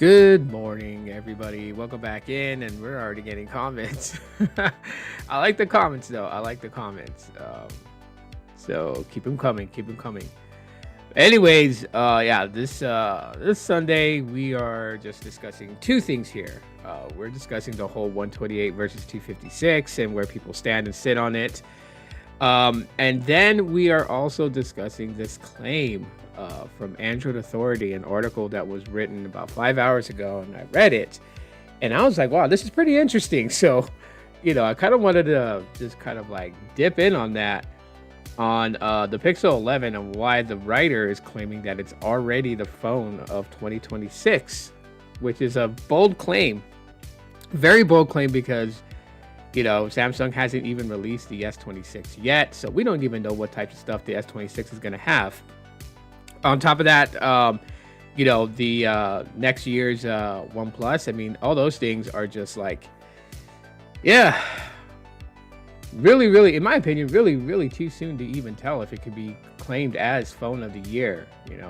Good morning, everybody. Welcome back in, and we're already getting comments. I like the comments, though. I like the comments. So keep them coming. Keep them coming. Anyways, yeah, this Sunday we are just discussing two things here. We're discussing the whole 128 versus 256 and where people stand and sit on it. And then we are also discussing this claim from Android Authority, an article that was written about 5 hours ago, and I read it, and I was like, wow, this is pretty interesting. So, I kind of wanted to just kind of like dip in on that, on the Pixel 11 and why the writer is claiming that it's already the phone of 2026, which is a bold claim, very bold claim because Samsung hasn't even released the S26 yet, so we don't even know what types of stuff the S26 is going to have. On top of that, the next year's OnePlus, I mean, all those things are just like, yeah, really, really, in my opinion, really, really too soon to even tell if it could be claimed as phone of the year.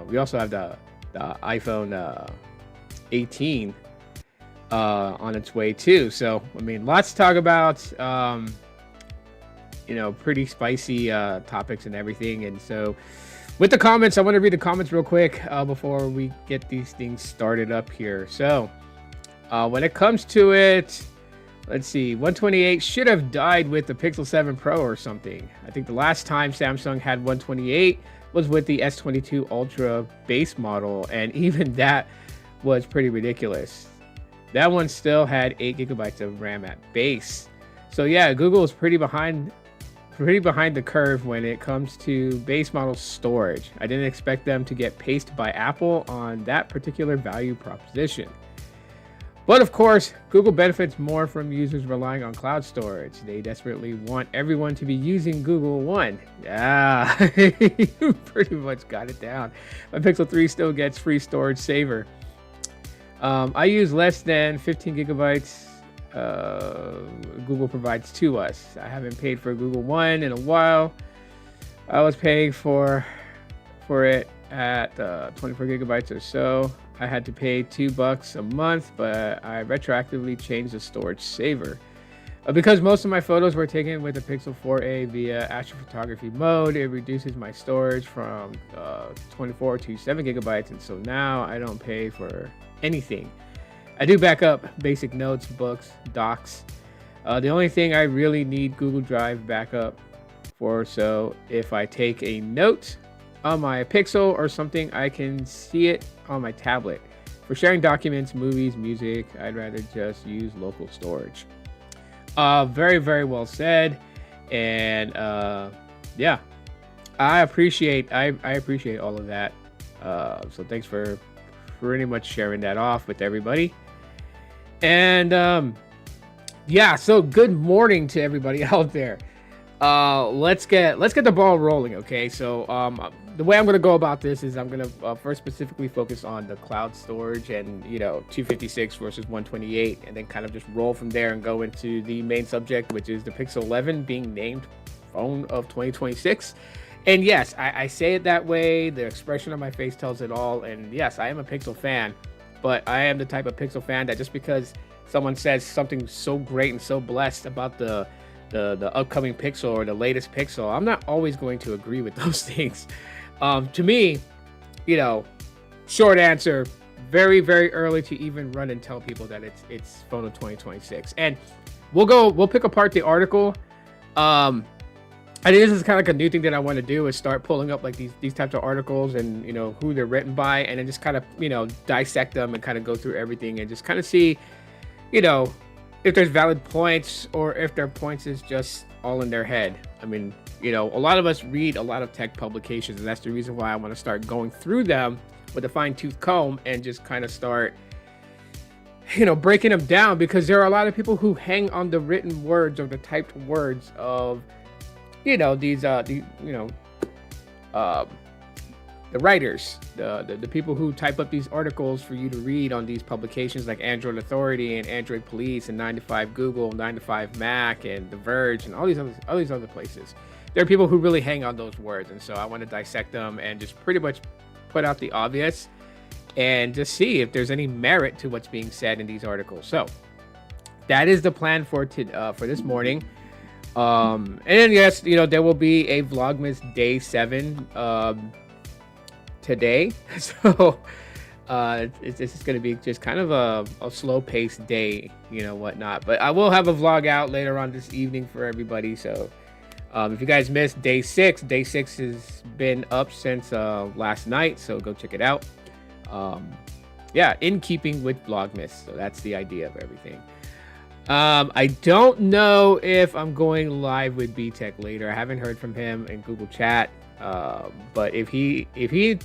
We also have the iPhone 18 on its way too. So, I mean, lots to talk about, pretty spicy topics and everything. And so with the comments, I want to read the comments real quick before we get these things started up here. So when it comes to it, let's see, 128 should have died with the Pixel 7 Pro or something. I think the last time Samsung had 128 was with the S22 Ultra base model, and even that was pretty ridiculous. That one still had 8 gigabytes of RAM at base. So yeah, Google is pretty behind the curve when it comes to base model storage. I didn't expect them to get paced by Apple on that particular value proposition. But of course, Google benefits more from users relying on cloud storage. They desperately want everyone to be using Google One. Yeah, you pretty much got it down. My Pixel 3 still gets free storage saver. I use less than 15 gigabytes Google provides to us. I haven't paid for Google One in a while. I was paying for it at 24 gigabytes or so. I had to pay $2 a month, but I retroactively changed the storage saver. Because most of my photos were taken with the Pixel 4a via astrophotography mode, it reduces my storage from 24 to 7 gigabytes, and so now I don't pay for anything. I do back up basic notes, books, docs. The only thing I really need Google Drive backup for, so if I take a note on my Pixel or something, I can see it on my tablet. For sharing documents, movies, music, I'd rather just use local storage. Very, very well said. And yeah, I appreciate all of that. So thanks for pretty much sharing that off with everybody. And yeah, so good morning to everybody out there. Let's get the ball rolling, okay? So the way I'm going to go about this is I'm going to first specifically focus on the cloud storage and 256 versus 128, and then kind of just roll from there and go into the main subject, which is the Pixel 11 being named phone of 2026. And yes, I say it that way. The expression on my face tells it all. And yes, I am a Pixel fan, but I am the type of Pixel fan that just because someone says something so great and so blessed about the upcoming Pixel or the latest Pixel, I'm not always going to agree with those things. To me, short answer, very, very early to even run and tell people that it's phone of 2026. And we'll pick apart the article. I think this is kind of like a new thing that I want to do, is start pulling up like these types of articles and who they're written by, and then just kind of dissect them and kind of go through everything and just kind of see if there's valid points or if their points is just all in their head. I mean, a lot of us read a lot of tech publications, and that's the reason why I want to start going through them with a fine-tooth comb and just kind of start breaking them down, because there are a lot of people who hang on the written words or the typed words of the writers, the people who type up these articles for you to read on these publications like Android Authority and Android Police and 9to5 Google, 9to5 Mac, and The Verge, and all these other places. There are people who really hang on those words, and so I want to dissect them and just pretty much put out the obvious and just see if there's any merit to what's being said in these articles. So that is the plan for this morning. And then yes, there will be a Vlogmas Day 7 today. So it's just going to be just kind of a slow-paced day, whatnot. But I will have a vlog out later on this evening for everybody. So if you guys missed Day 6 has been up since last night. So go check it out. Yeah, in keeping with Vlogmas. So that's the idea of everything. I don't know if I'm going live with B-Tech later. I haven't heard from him in Google Chat. But if he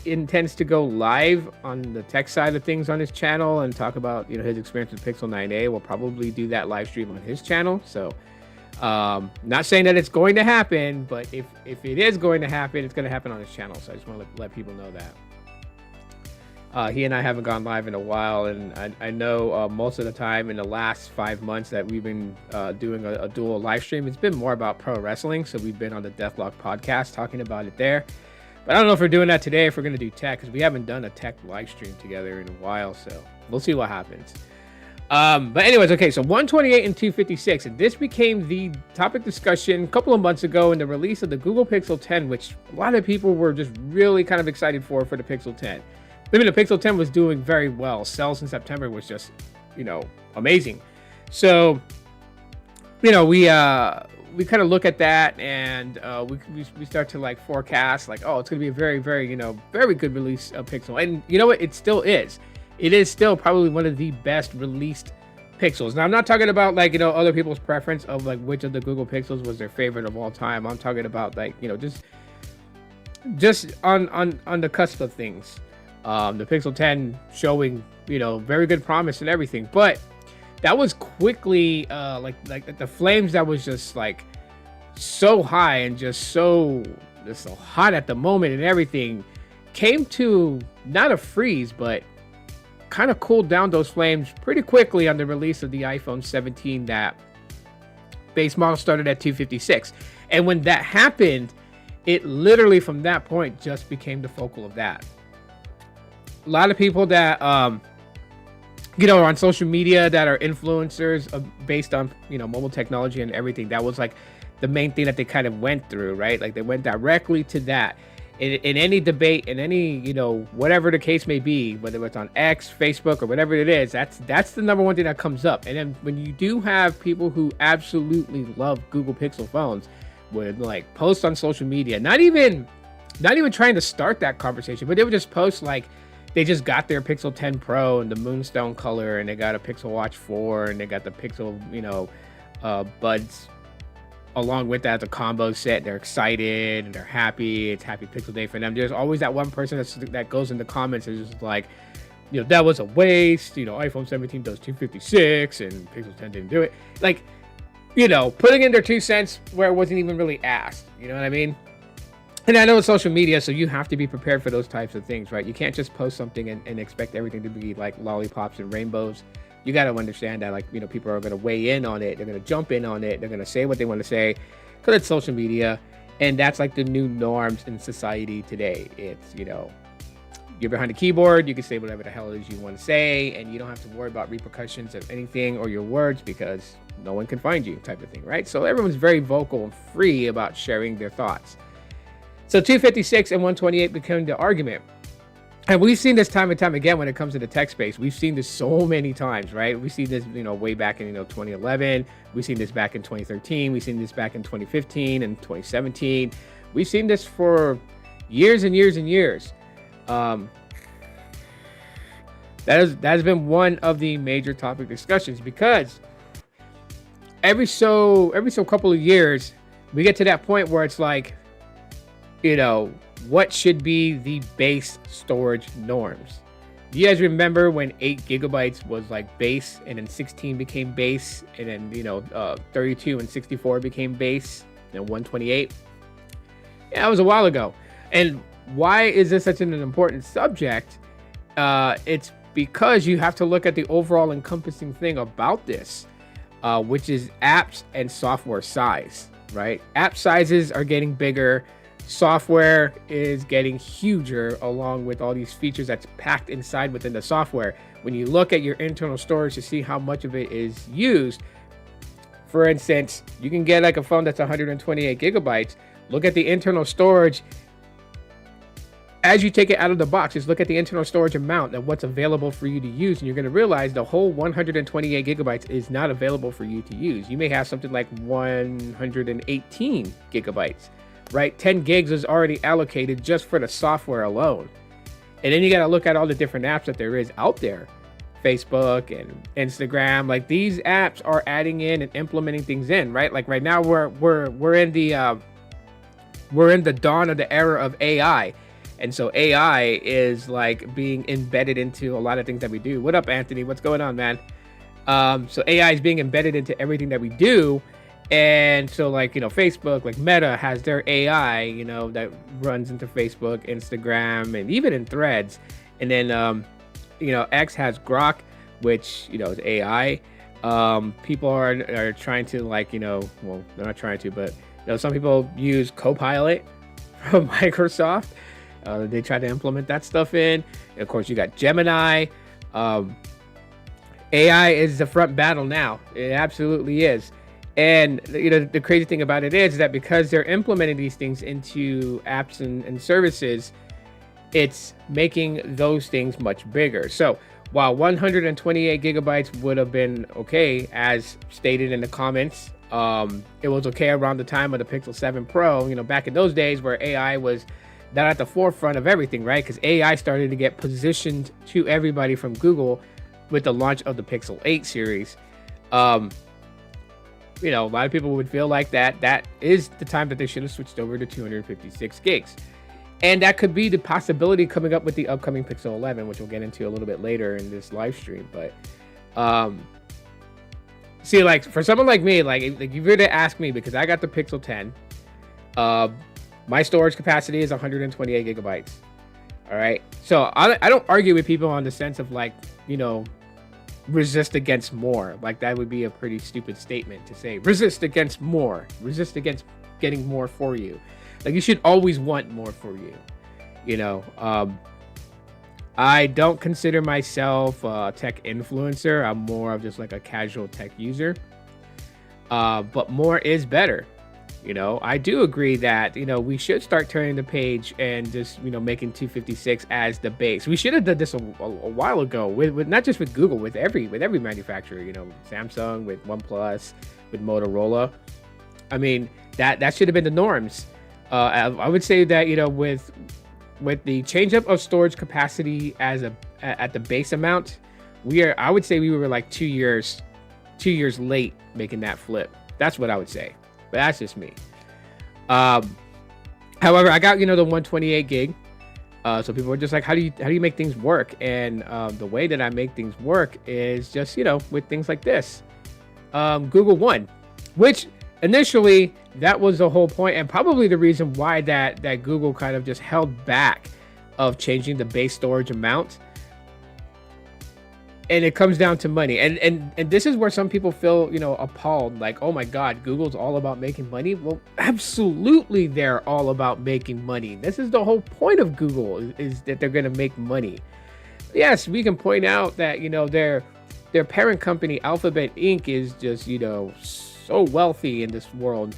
intends to go live on the tech side of things on his channel and talk about his experience with Pixel 9a, we'll probably do that live stream on his channel. So not saying that it's going to happen, but if it is going to happen, it's going to happen on his channel. So I just want to let people know that. He and I haven't gone live in a while, and I know most of the time in the last 5 months that we've been doing a dual live stream, it's been more about pro wrestling. So we've been on the Deathlock podcast talking about it there. But I don't know if we're doing that today, if we're going to do tech, because we haven't done a tech live stream together in a while. So we'll see what happens. But anyways, okay, so 128 and 256, and this became the topic discussion a couple of months ago in the release of the Google Pixel 10, which a lot of people were just really kind of excited for the Pixel 10. I mean, the Pixel 10 was doing very well. Sales in September was just, amazing. So, we kind of look at that, and we start to like forecast, like, oh, it's going to be a very, very, very good release of Pixel. And you know what? It still is. It is still probably one of the best released Pixels. Now, I'm not talking about like, other people's preference of like which of the Google Pixels was their favorite of all time. I'm talking about like, just on the cusp of things. The Pixel 10 showing, very good promise and everything, but that was quickly like the flames that was just like so high and just so hot at the moment and everything came to not a freeze, but kind of cooled down those flames pretty quickly on the release of the iPhone 17. That base model started at 256, and when that happened, it literally from that point just became the focal of that. A lot of people that are on social media that are influencers based on mobile technology and everything, that was like the main thing that they kind of went through, right? Like they went directly to that in any debate, in any whatever the case may be, whether it's on X, Facebook, or whatever it is. That's the number one thing that comes up. And then when you do have people who absolutely love Google Pixel phones would like post on social media, not even trying to start that conversation, but they would just post like they just got their Pixel 10 Pro in the Moonstone color, and they got a Pixel Watch 4, and they got the Pixel, buds along with that, the combo set. They're excited and they're happy. It's happy Pixel Day for them. There's always that one person that goes in the comments and is just like, that was a waste. iPhone 17 does 256 and Pixel 10 didn't do it. Like, putting in their 2 cents where it wasn't even really asked. You know what I mean? And I know it's social media, so you have to be prepared for those types of things, right? You can't just post something and expect everything to be like lollipops and rainbows. You got to understand that, like, people are going to weigh in on it. They're going to jump in on it. They're going to say what they want to say because it's social media. And that's like the new norms in society today. It's, you're behind the keyboard. You can say whatever the hell it is you want to say, and you don't have to worry about repercussions of anything or your words because no one can find you type of thing, right? So everyone's very vocal and free about sharing their thoughts. So 256 and 128 became the argument. And we've seen this time and time again when it comes to the tech space. We've seen this so many times, right? We've seen this, way back in, 2011. We've seen this back in 2013. We've seen this back in 2015 and 2017. We've seen this for years and years and years. That has been one of the major topic discussions because every so couple of years, we get to that point where it's like, what should be the base storage norms? Do you guys remember when 8 gigabytes was like base, and then 16 became base, and then 32 and 64 became base, and 128? Yeah, that was a while ago. And why is this such an important subject? It's because you have to look at the overall encompassing thing about this, which is apps and software size, right? App sizes are getting bigger. software is getting huger along with all these features that's packed inside within the software. When you look at your internal storage to see how much of it is used, for instance, you can get like a phone that's 128 gigabytes. Look at the internal storage as you take it out of the box. Just look at the internal storage amount and what's available for you to use, and you're going to realize the whole 128 gigabytes is not available for you to use. You may have something like 118 gigabytes, right? 10 gigs is already allocated just for the software alone. And then you got to look at all the different apps that there is out there. Facebook and Instagram, like these apps are adding in and implementing things in, right? Like right now we're in the dawn of the era of AI. And so AI is like being embedded into a lot of things that we do. What up, Anthony? What's going on, man? So AI is being embedded into everything that we do. And so like, Facebook, like Meta has their AI, that runs into Facebook, Instagram, and even in Threads. And then, X has Grok, which, is AI. People are trying to well, they're not trying to, but, some people use Copilot from Microsoft. They try to implement that stuff in. And of course, you got Gemini. AI is the front battle now. It absolutely is. And, the crazy thing about it is that because they're implementing these things into apps and services, it's making those things much bigger. So while 128 gigabytes would have been okay, as stated in the comments, it was okay around the time of the Pixel 7 Pro, back in those days where AI was not at the forefront of everything, right? Because AI started to get positioned to everybody from Google with the launch of the Pixel 8 series. A lot of people would feel like that is the time that they should have switched over to 256 gigs. And that could be the possibility coming up with the upcoming Pixel 11, which we'll get into a little bit later in this live stream. But see, like for someone like me, like if you were to ask me, because I got the Pixel 10, my storage capacity is 128 gigabytes. All right. So I don't argue with people on the sense of like, resist against more. Like that would be a pretty stupid statement to say. Resist against more. Resist against getting more for you. Like you should always want more for you. I don't consider myself a tech influencer. I'm more of just like a casual tech user. But more is better. I do agree that, we should start turning the page and just, making 256 as the base. We should have done this a while ago with not just with Google, with every manufacturer, Samsung, with OnePlus, with Motorola. I mean, that should have been the norms. I would say that, with the change up of storage capacity at the base amount, I would say we were like 2 years late making that flip. That's what I would say. But that's just me. However, I got, the 128 gig. So people were just like, how do you make things work? And the way that I make things work is just, with things like this. Google One, which initially that was the whole point and probably the reason why that Google kind of just held back of changing the base storage amount. And it comes down to money. And this is where some people feel, appalled, like, oh my God, Google's all about making money. Well, absolutely, they're all about making money. This is the whole point of Google, is that they're going to make money. Yes, we can point out that, their parent company, Alphabet Inc., is just, so wealthy in this world.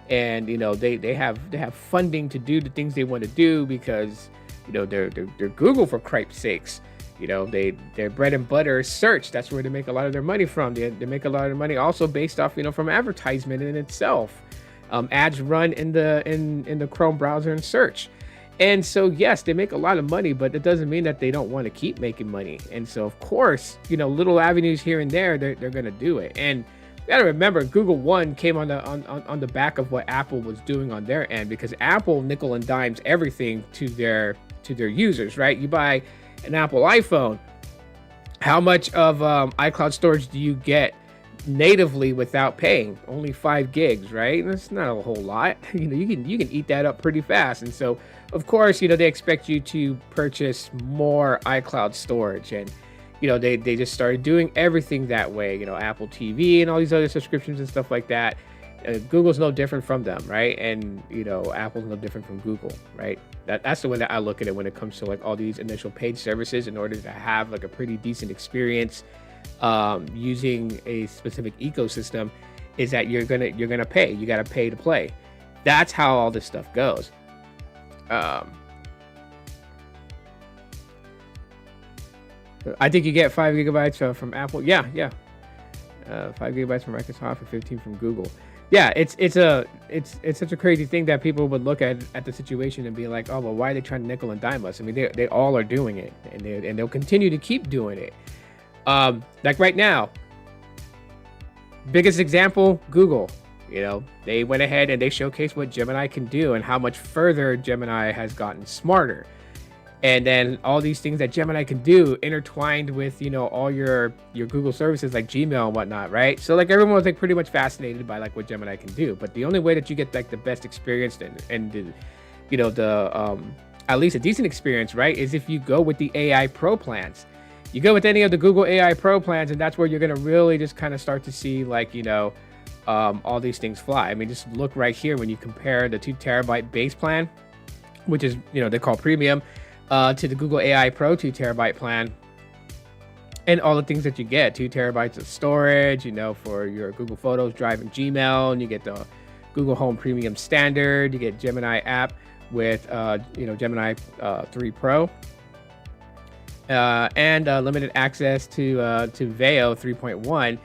And, they have funding to do the things they want to do because, they're Google, for cripe's sakes. Their bread and butter is search. That's where they make a lot of their money from. They make a lot of their money also based off, from advertisement in itself. Ads run in the Chrome browser and search. And so, yes, they make a lot of money, but it doesn't mean that they don't want to keep making money. And so, of course, little avenues here and there, they're going to do it. And you got to remember, Google One came on the back of what Apple was doing on their end, because Apple nickel and dimes everything to their users, right? You buy an Apple iPhone, how much of iCloud storage do you get natively without paying? Only 5 gigs, right? That's not a whole lot. You can eat that up pretty fast. And so, of course, they expect you to purchase more iCloud storage, and they just started doing everything that way. Apple TV and all these other subscriptions and stuff like that. Google's no different from them, right? And Apple's no different from Google, right? That's the way that I look at it when it comes to like all these initial paid services. In order to have like a pretty decent experience using a specific ecosystem, is that you're gonna pay. You got to pay to play. That's how all this stuff goes. Um, I think you get 5 GB from Apple. Yeah, yeah. 5 GB from Microsoft and 15 from Google. Yeah, it's such a crazy thing that people would look at the situation and be like, oh well, why are they trying to nickel and dime us? I mean, they all are doing it, and they'll continue to keep doing it. Like right now, biggest example, Google. They went ahead and they showcased what Gemini can do and how much further Gemini has gotten smarter. And then all these things that Gemini can do intertwined with, all your Google services like Gmail and whatnot, right? So like everyone was like pretty much fascinated by like what Gemini can do. But the only way that you get like the best experience and the at least a decent experience, right, is if you go with the AI Pro plans. You go with any of the Google AI Pro plans, and that's where you're gonna really just kind of start to see like, all these things fly. I mean, just look right here when you compare the 2 TB base plan, which is, they call premium, to the Google AI Pro 2 TB plan, and all the things that you get. 2 TB of storage, for your Google Photos, Drive, and Gmail, and you get the Google Home Premium Standard. You get Gemini app with, Gemini 3 Pro, and limited access to Veo 3.1.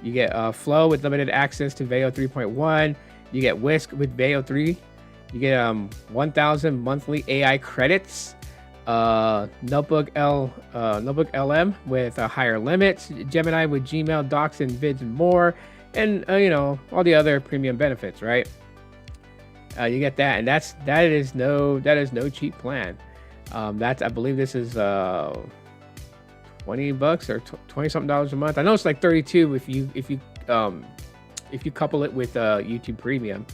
You get Flow with limited access to Veo 3.1. You get Whisk with Veo 3. You get 1,000 monthly AI credits. Notebook LM with higher limits, Gemini with Gmail, Docs, and Vids, and more, and all the other premium benefits, right? You get that, and that is no cheap plan. I believe this is $20 or $20 something a month. I know it's like 32 if you couple it with YouTube Premium.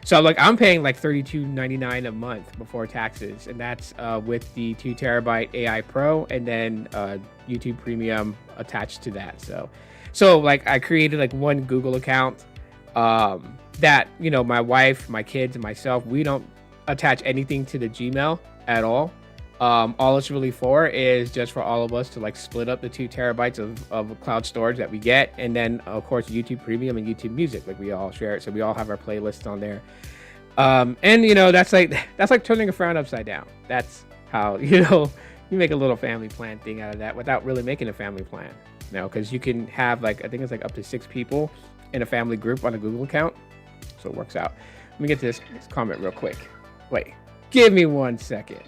So like I'm paying like $32.99 a month before taxes, and that's with the 2 TB AI Pro, and then YouTube Premium attached to that. So like I created like one Google account that my wife, my kids, and myself, we don't attach anything to the Gmail at all. All it's really for is just for all of us to like split up the 2 TB of cloud storage that we get, and then of course YouTube Premium and YouTube Music, like we all share it, so we all have our playlists on there. And that's like turning a frown upside down. That's how you make a little family plan thing out of that without really making a family plan. Because you can have like, I think it's like up to 6 people in a family group on a Google account, so it works out. Let me get to this comment real quick. Wait, give me 1 second.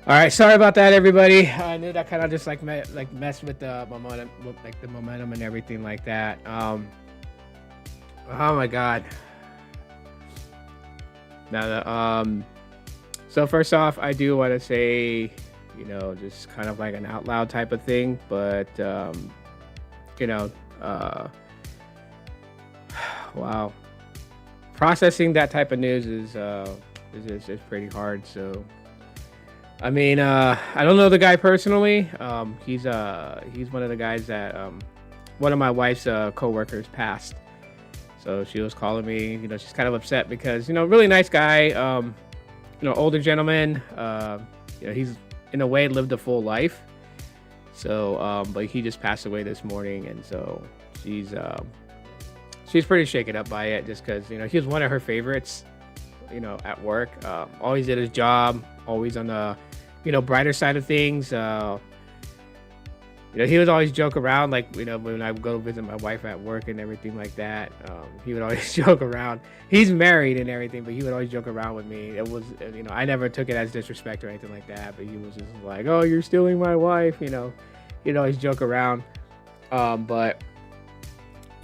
All right, sorry about that, everybody. I knew that kind of just like messed with the momentum, like the momentum and everything like that. Oh my god. Now, so first off, I do want to say, just kind of like an out loud type of thing, but you know, uh, wow, processing that type of news is pretty hard. So I mean, I don't know the guy personally. He's one of the guys that one of my wife's coworkers passed. So she was calling me. She's kind of upset because really nice guy. Older gentleman. He's in a way lived a full life. So, but he just passed away this morning, and so she's pretty shaken up by it, just because he was one of her favorites. At work, always did his job, always on the brighter side of things. He would always joke around, like, when I would go visit my wife at work and everything like that. He would always joke around. He's married and everything, but he would always joke around with me. It was, I never took it as disrespect or anything like that, but he was just like, "Oh, you're stealing my wife," He'd always joke around. But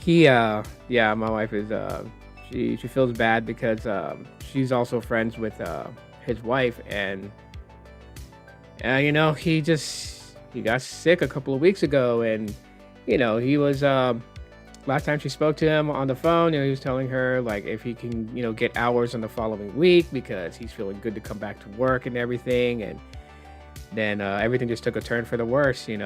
yeah, my wife is, she feels bad because, she's also friends with, his wife, and, he got sick a couple of weeks ago, and he was last time she spoke to him on the phone, he was telling her like if he can get hours on the following week because he's feeling good to come back to work and everything. And then everything just took a turn for the worse. They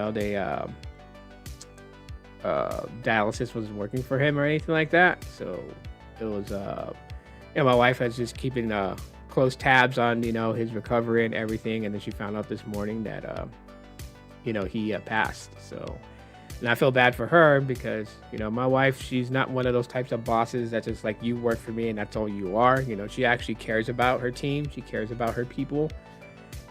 dialysis wasn't working for him or anything like that, so it was my wife has just keeping close tabs on his recovery and everything, and then she found out this morning that he passed. So, and I feel bad for her because my wife, she's not one of those types of bosses that's just like, you work for me and that's all you are. She actually cares about her team, she cares about her people,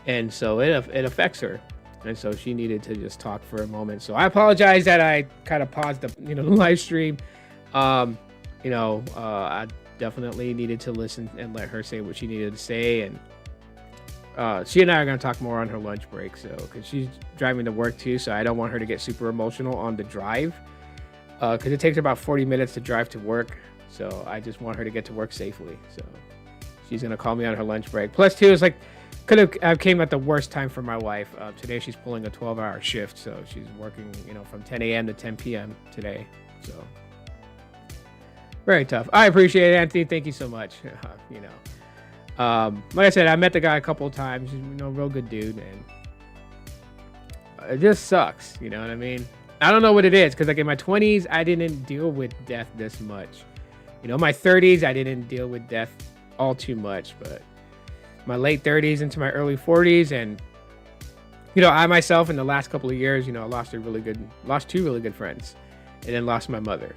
and so it affects her, and so she needed to just talk for a moment. So I apologize that I kind of paused the the live stream. I definitely needed to listen and let her say what she needed to say, and she and I are going to talk more on her lunch break, so because she's driving to work too, so I don't want her to get super emotional on the drive, because it takes about 40 minutes to drive to work, so I just want her to get to work safely. So she's going to call me on her lunch break. Plus two is like, could have came at the worst time for my wife. Today she's pulling a 12-hour shift, so she's working from 10 a.m. to 10 p.m. today, so very tough. I appreciate it, Anthony. Thank you so much. Like I said, I met the guy a couple of times. He's real good dude, and it just sucks. You know what I mean? I don't know what it is, because like in my 20s, I didn't deal with death this much. My 30s, I didn't deal with death all too much, but my late 30s into my early 40s, and I myself in the last couple of years, I lost two really good friends, and then lost my mother.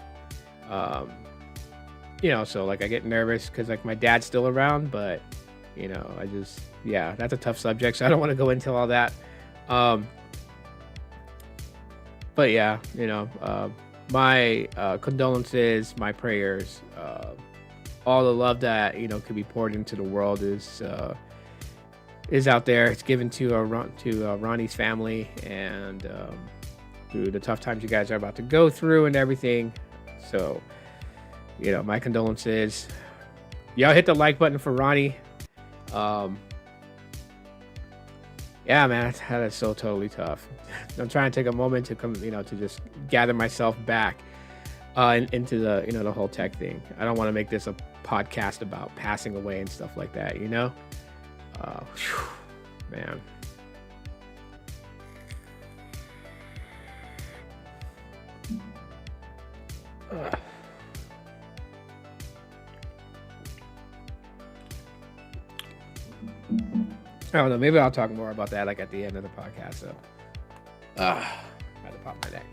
So like I get nervous because like my dad's still around, but I just, that's a tough subject, so I don't want to go into all that. But yeah, my condolences, my prayers, all the love that could be poured into the world is out there. It's given to Ronnie's family, and through the tough times you guys are about to go through and everything. So my condolences. Y'all hit the like button for Ronnie. Yeah, man, that is so totally tough. I'm trying to take a moment to come, to just gather myself back into the, the whole tech thing. I don't want to make this a podcast about passing away and stuff like that, man. I don't know. Maybe I'll talk more about that like at the end of the podcast. So, I had to pop my neck.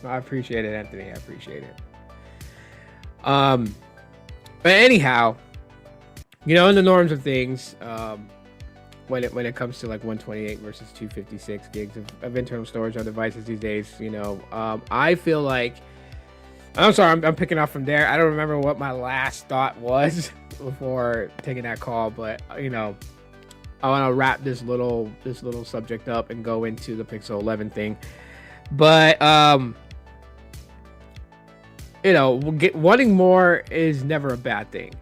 I appreciate it, Anthony. I appreciate it. But anyhow, in the norms of things, when it comes to like 128 versus 256 gigs of internal storage on devices these days, I feel like I'm sorry, I'm picking up from there. I don't remember what my last thought was before taking that call, but you know, I want to wrap this little subject up and go into the Pixel 11 thing. But you know, wanting more is never a bad thing.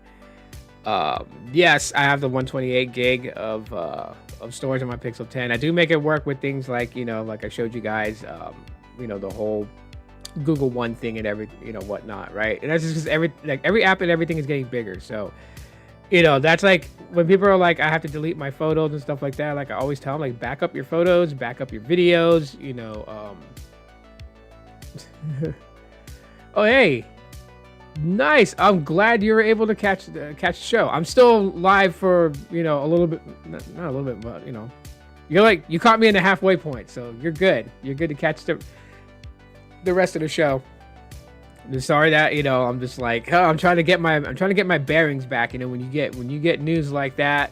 Yes, I have the 128 gig of storage on my Pixel 10. I do make it work with things like, you know, like I showed you guys, you know, the whole Google One thing and every, you know, whatnot, right? And that's just because every app and everything is getting bigger. So, you know, that's like when people are like, I have to delete my photos and stuff like that. Like I always tell them, like, back up your photos, back up your videos, you know. Oh, hey, nice. I'm glad you were able to catch the show. I'm still live for, you know, a little bit, not a little bit, but you know, you caught me in the halfway point, so you're good. You're good to catch the rest of the show. I'm sorry that, you know, I'm just like, oh, I'm trying to get my bearings back. You know, when you get news like that,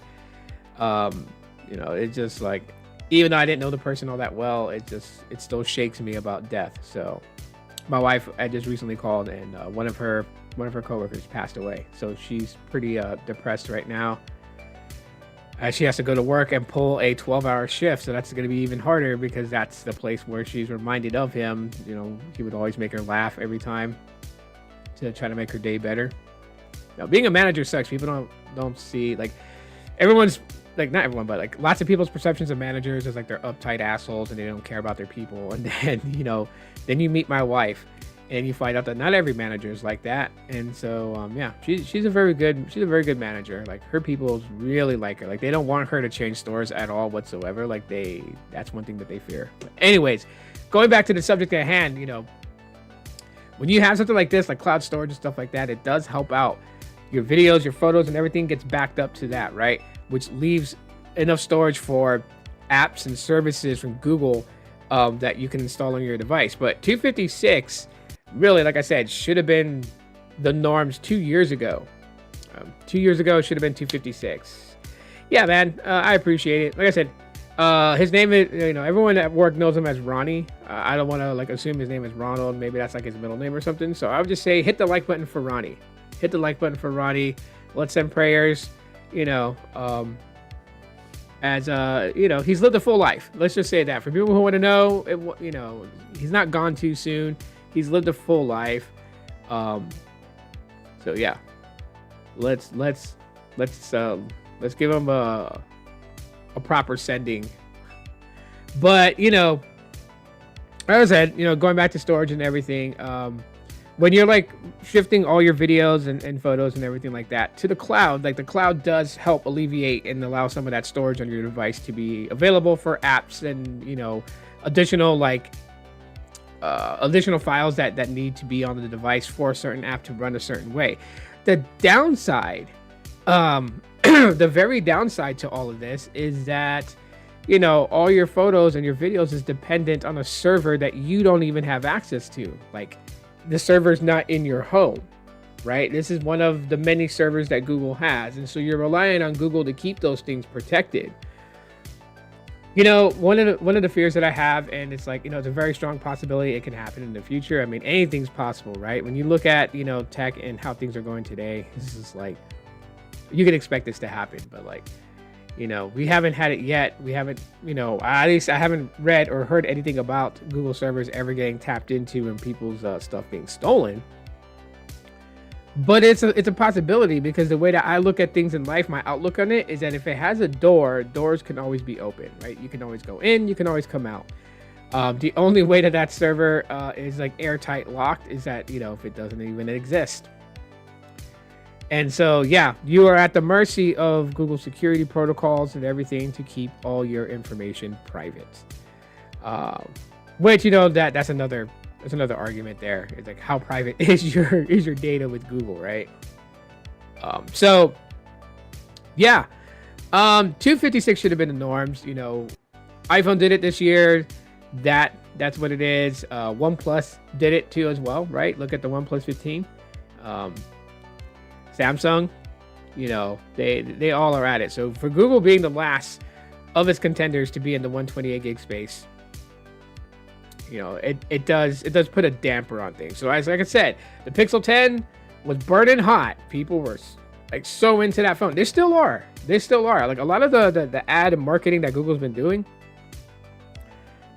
you know, it just like, even though I didn't know the person all that well, it still shakes me about death. So my wife, I just recently called, and one of her coworkers passed away. So she's pretty depressed right now. She has to go to work and pull a 12-hour shift, so that's going to be even harder because that's the place where she's reminded of him. You know, he would always make her laugh every time to try to make her day better. Now, being a manager sucks. People don't see, like, everyone's, like, not everyone, but like lots of people's perceptions of managers is like they're uptight assholes and they don't care about their people. And then, you know, then you meet my wife and you find out that not every manager is like that. And so, yeah, she's a very good manager. Like, her people really like her. Like, they don't want her to change stores at all whatsoever. Like, that's one thing that they fear. But anyways, going back to the subject at hand, you know, when you have something like this, like cloud storage and stuff like that, it does help out. Your videos, your photos, and everything gets backed up to that, right? Which leaves enough storage for apps and services from Google that you can install on your device. But 256, really, like I said, should have been the norms 2 years ago. 2 years ago, it should have been 256. Yeah, man, I appreciate it. Like I said, his name is, you know, everyone at work knows him as Ronnie. I don't want to, like, assume his name is Ronald. Maybe that's like his middle name or something. So I would just say hit the like button for Ronnie. Hit the like button for Ronnie. Let's send prayers. You know, as you know, he's lived a full life. Let's just say that. For people who want to know, you know, he's not gone too soon. He's lived a full life. So yeah, let's give him a proper sending. But, you know, as I said, you know, going back to storage and everything, when you're like shifting all your videos and photos and everything like that to the cloud, like, the cloud does help alleviate and allow some of that storage on your device to be available for apps and, you know, additional files that need to be on the device for a certain app to run a certain way. The downside, the very downside to all of this is that, you know, all your photos and your videos is dependent on a server that you don't even have access to. Like, the server's not in your home, right? This is one of the many servers that Google has. And so you're relying on Google to keep those things protected. You know, one of the fears that I have, and it's like, you know, it's a very strong possibility it can happen in the future. I mean, anything's possible, right? When you look at, you know, tech and how things are going today, this is like, you can expect this to happen, but like, you know, we haven't had it yet. We haven't, you know, at least I haven't read or heard anything about Google servers ever getting tapped into and people's stuff being stolen. But it's a possibility, because the way that I look at things in life, my outlook on it is that if it has a door, doors can always be open, right? You can always go in, you can always come out. The only way that server is like airtight locked is that, you know, if it doesn't even exist. And so, yeah, you are at the mercy of Google security protocols and everything to keep all your information private. Which, you know, that's another argument there. It's like, how private is your data with Google, right? So, yeah, 256 should have been the norms. You know, iPhone did it this year. That's what it is. OnePlus did it too as well, right? Look at the OnePlus 15. Samsung, you know, they all are at it. So for Google being the last of its contenders to be in the 128 gig space, it does put a damper on things. So as like I said, the Pixel 10 was burning hot. People were like so into that phone. They still are. Like a lot of the ad and marketing that Google's been doing,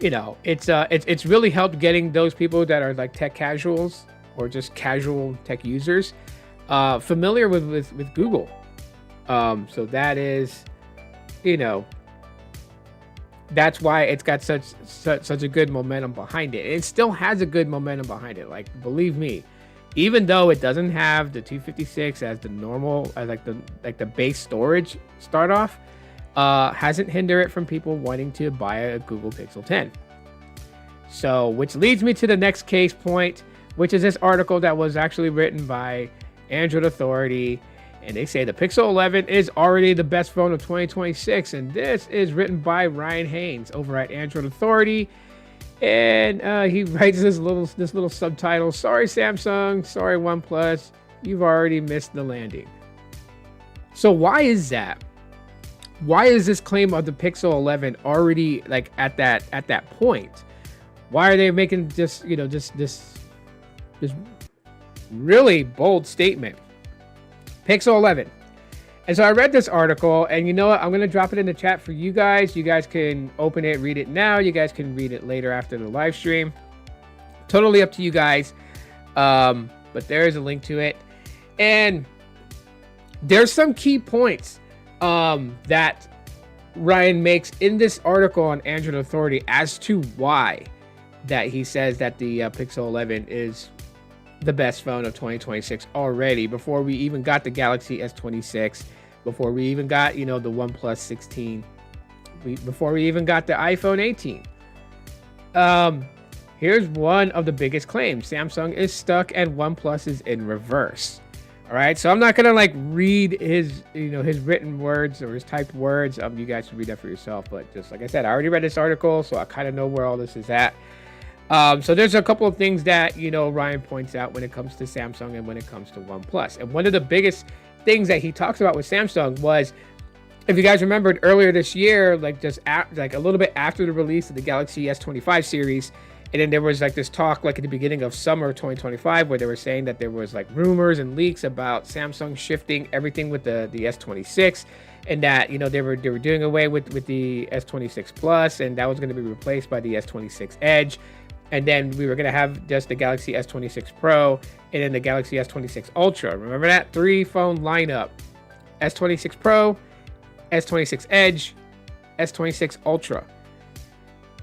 it's really helped getting those people that are like tech casuals or just casual tech users familiar with Google. So that is, that's why it's got such a good momentum behind it. It still has a good momentum behind it. Like, believe me, even though it doesn't have the 256 as the normal, as like the base storage start off, hasn't hindered it from people wanting to buy a Google Pixel 10. So, which leads me to the next case point, which is this article that was actually written by Android Authority. And they say the Pixel 11 is already the best phone of 2026. And this is written by Ryan Haynes over at Android Authority. And he writes this little subtitle: "Sorry Samsung, sorry OnePlus, you've already missed the landing." So why is that? Why is this claim of the Pixel 11 already like at that point? Why are they making this really bold statement? Pixel 11. And so I read this article, and you know what? I'm going to drop it in the chat for you guys. You guys can open it, read it now. You guys can read it later after the live stream. Totally up to you guys. But there is a link to it. And there's some key points that Ryan makes in this article on Android Authority as to why that he says that the Pixel 11 is the best phone of 2026 already, before we even got the Galaxy S26, before we even got the OnePlus 16, before we even got the iPhone 18. Here's one of the biggest claims: Samsung is stuck and OnePlus is in reverse. All right, so I'm not gonna like read his his written words or his typed words. You guys can read that for yourself. But just like I said, I already read this article, so I kind of know where all this is at. So there's a couple of things that Ryan points out when it comes to Samsung and when it comes to OnePlus. And one of the biggest things that he talks about with Samsung was, if you guys remembered earlier this year, like just like a little bit after the release of the Galaxy S25 series, and then there was like this talk like at the beginning of summer 2025 where they were saying that there was like rumors and leaks about Samsung shifting everything with the S26, and that they were doing away with the S26 Plus, and that was going to be replaced by the S26 Edge. And then we were going to have just the Galaxy S26 Pro and then the Galaxy S26 Ultra. Remember that 3-phone lineup: S26 Pro, S26 Edge, S26 Ultra.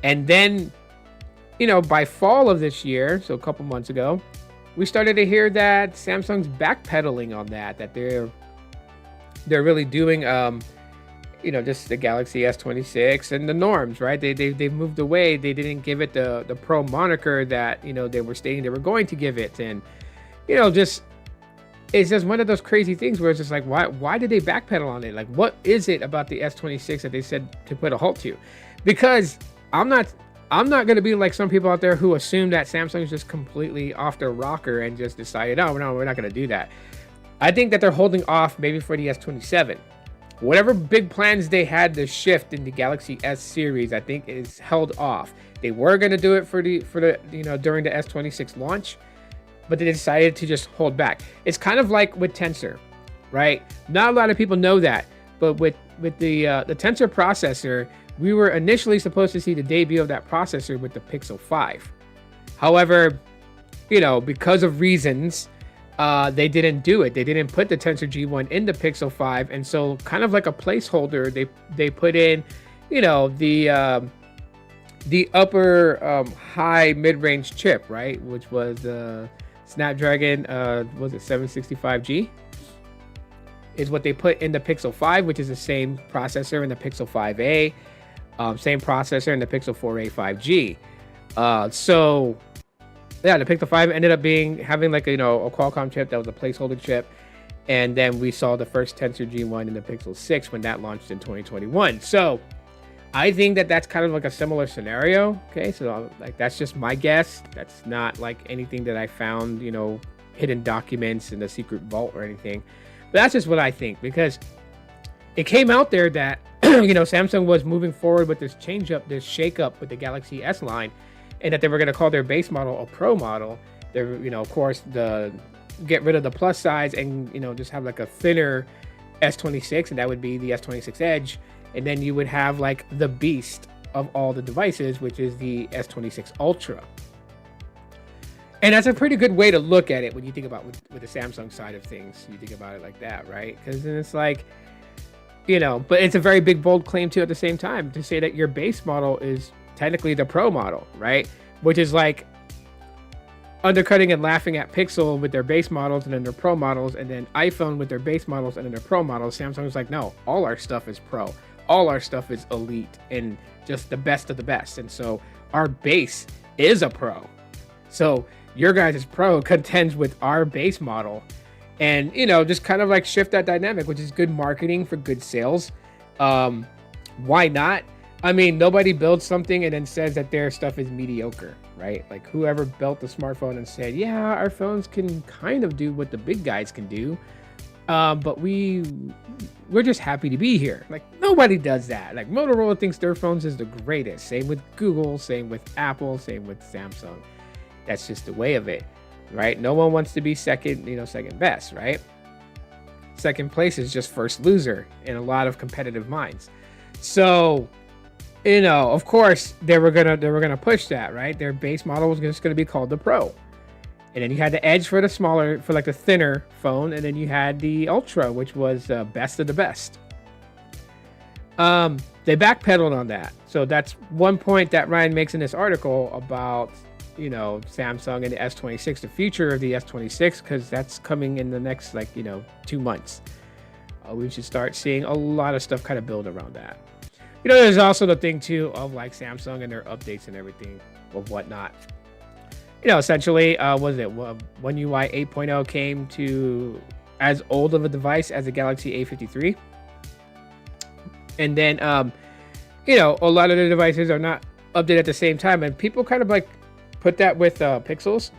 And then, by fall of this year, so a couple months ago, we started to hear that Samsung's backpedaling on that they're really doing just the Galaxy S26 and the norms, right? They moved away. They didn't give it the Pro moniker that they were stating they were going to give it. And it's just one of those crazy things where it's just like, why did they backpedal on it? Like, what is it about the S26 that they said to put a halt to? Because I'm not going to be like some people out there who assume that Samsung's just completely off their rocker and just decided, oh no, we're not going to do that. I think that they're holding off maybe for the S27. Whatever big plans they had to shift in the Galaxy S series, I think is held off. They were going to do it for the during the S26 launch, but they decided to just hold back. It's kind of like with Tensor, right? Not a lot of people know that, but with the Tensor processor, we were initially supposed to see the debut of that processor with the Pixel 5. However, because of reasons, they didn't do it. They didn't put the Tensor G1 in the Pixel 5, and so kind of like a placeholder, they put in, the upper high mid-range chip, right, which was the Snapdragon, was it 765G? Is what they put in the Pixel 5, which is the same processor in the Pixel 5a, same processor in the Pixel 4a 5G. So yeah, the Pixel 5 ended up having like a Qualcomm chip that was a placeholder chip, and then we saw the first Tensor G1 in the Pixel 6 when that launched in 2021. So I think that that's kind of like a similar scenario. Okay, so like that's just my guess. That's not like anything that I found, hidden documents in the secret vault or anything. But that's just what I think, because it came out there that Samsung was moving forward with this shake up with the Galaxy S line. and that they were going to call their base model a Pro model. They're, of course, get rid of the plus size and, just have like a thinner S26, and that would be the S26 Edge. And then you would have like the beast of all the devices, which is the S26 Ultra. And that's a pretty good way to look at it when you think about with the Samsung side of things. You think about it like that, right? Because then it's like, but it's a very big, bold claim too at the same time to say that your base model is technically the Pro model, right? Which is like undercutting and laughing at Pixel with their base models and then their Pro models, and then iPhone with their base models and then their Pro models. Samsung's like, no, all our stuff is Pro. All our stuff is elite and just the best of the best. And so our base is a Pro. So your guys' Pro contends with our base model, and just kind of like shift that dynamic, which is good marketing for good sales. Why not? I mean, nobody builds something and then says that their stuff is mediocre, right? Like whoever built the smartphone and said, yeah, our phones can kind of do what the big guys can do, but we're just happy to be here. Like nobody does that. Like Motorola thinks their phones is the greatest. Same with Google, same with Apple, same with Samsung. That's just the way of it, right? No one wants to be second best, right? Second place is just first loser in a lot of competitive minds. So, of course, they were gonna push that, right? Their base model was just gonna be called the Pro, and then you had the Edge for the thinner phone, and then you had the Ultra, which was best of the best. They backpedaled on that, so that's one point that Ryan makes in this article about Samsung and the S26, the future of the S26, because that's coming in the next 2 months. We should start seeing a lot of stuff kind of build around that. There's also the thing too of like Samsung and their updates and everything of whatnot. Essentially, was it One UI 8.0 came to as old of a device as the Galaxy A53, and then a lot of the devices are not updated at the same time, and people kind of like put that with Pixels,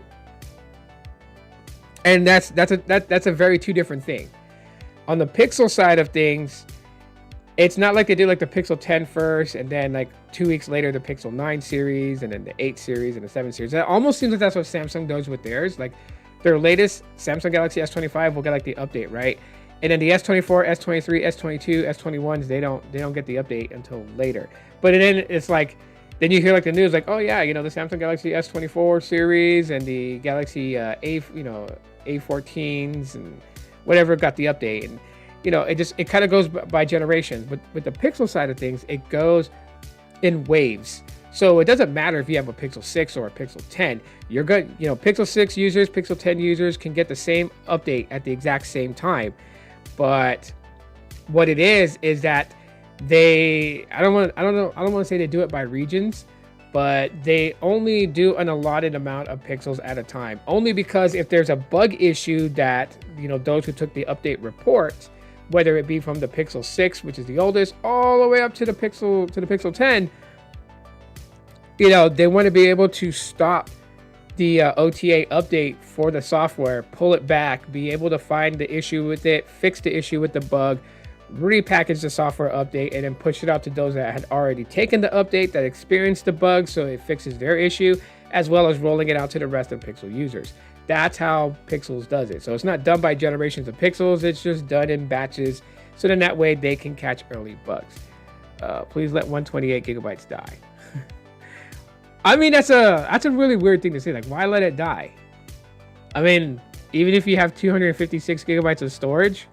and that's a very two different thing. On the Pixel side of things, it's not like they did like the Pixel 10 first, and then like 2 weeks later the Pixel 9 series, and then the 8 series and the 7 series. It almost seems like that's what Samsung does with theirs. Like their latest Samsung Galaxy S25 will get like the update, right? And then the S24, S23, S22, S21s, they don't get the update until later. But then it's like, then you hear like the news like, oh yeah, the Samsung Galaxy S24 series and the Galaxy A14s and whatever got the update, and it kind of goes by generations. But with the Pixel side of things, it goes in waves. So it doesn't matter if you have a Pixel 6 or a Pixel 10. You're good. Pixel 6 users, Pixel 10 users can get the same update at the exact same time. But what it is that I don't want to say they do it by regions, but they only do an allotted amount of pixels at a time. Only because if there's a bug issue that those who took the update report, whether it be from the Pixel 6, which is the oldest, all the way up to the Pixel 10, they want to be able to stop the OTA update for the software, pull it back, be able to find the issue with it, fix the issue with the bug, repackage the software update, and then push it out to those that had already taken the update, that experienced the bug, so it fixes their issue, as well as rolling it out to the rest of Pixel users. That's how Pixels does it. So it's not done by generations of Pixels, it's just done in batches, so then that way they can catch early bugs. Please let 128 gigabytes die. I mean, that's a really weird thing to say. Like, why let it die? I mean, even if you have 256 gigabytes of storage,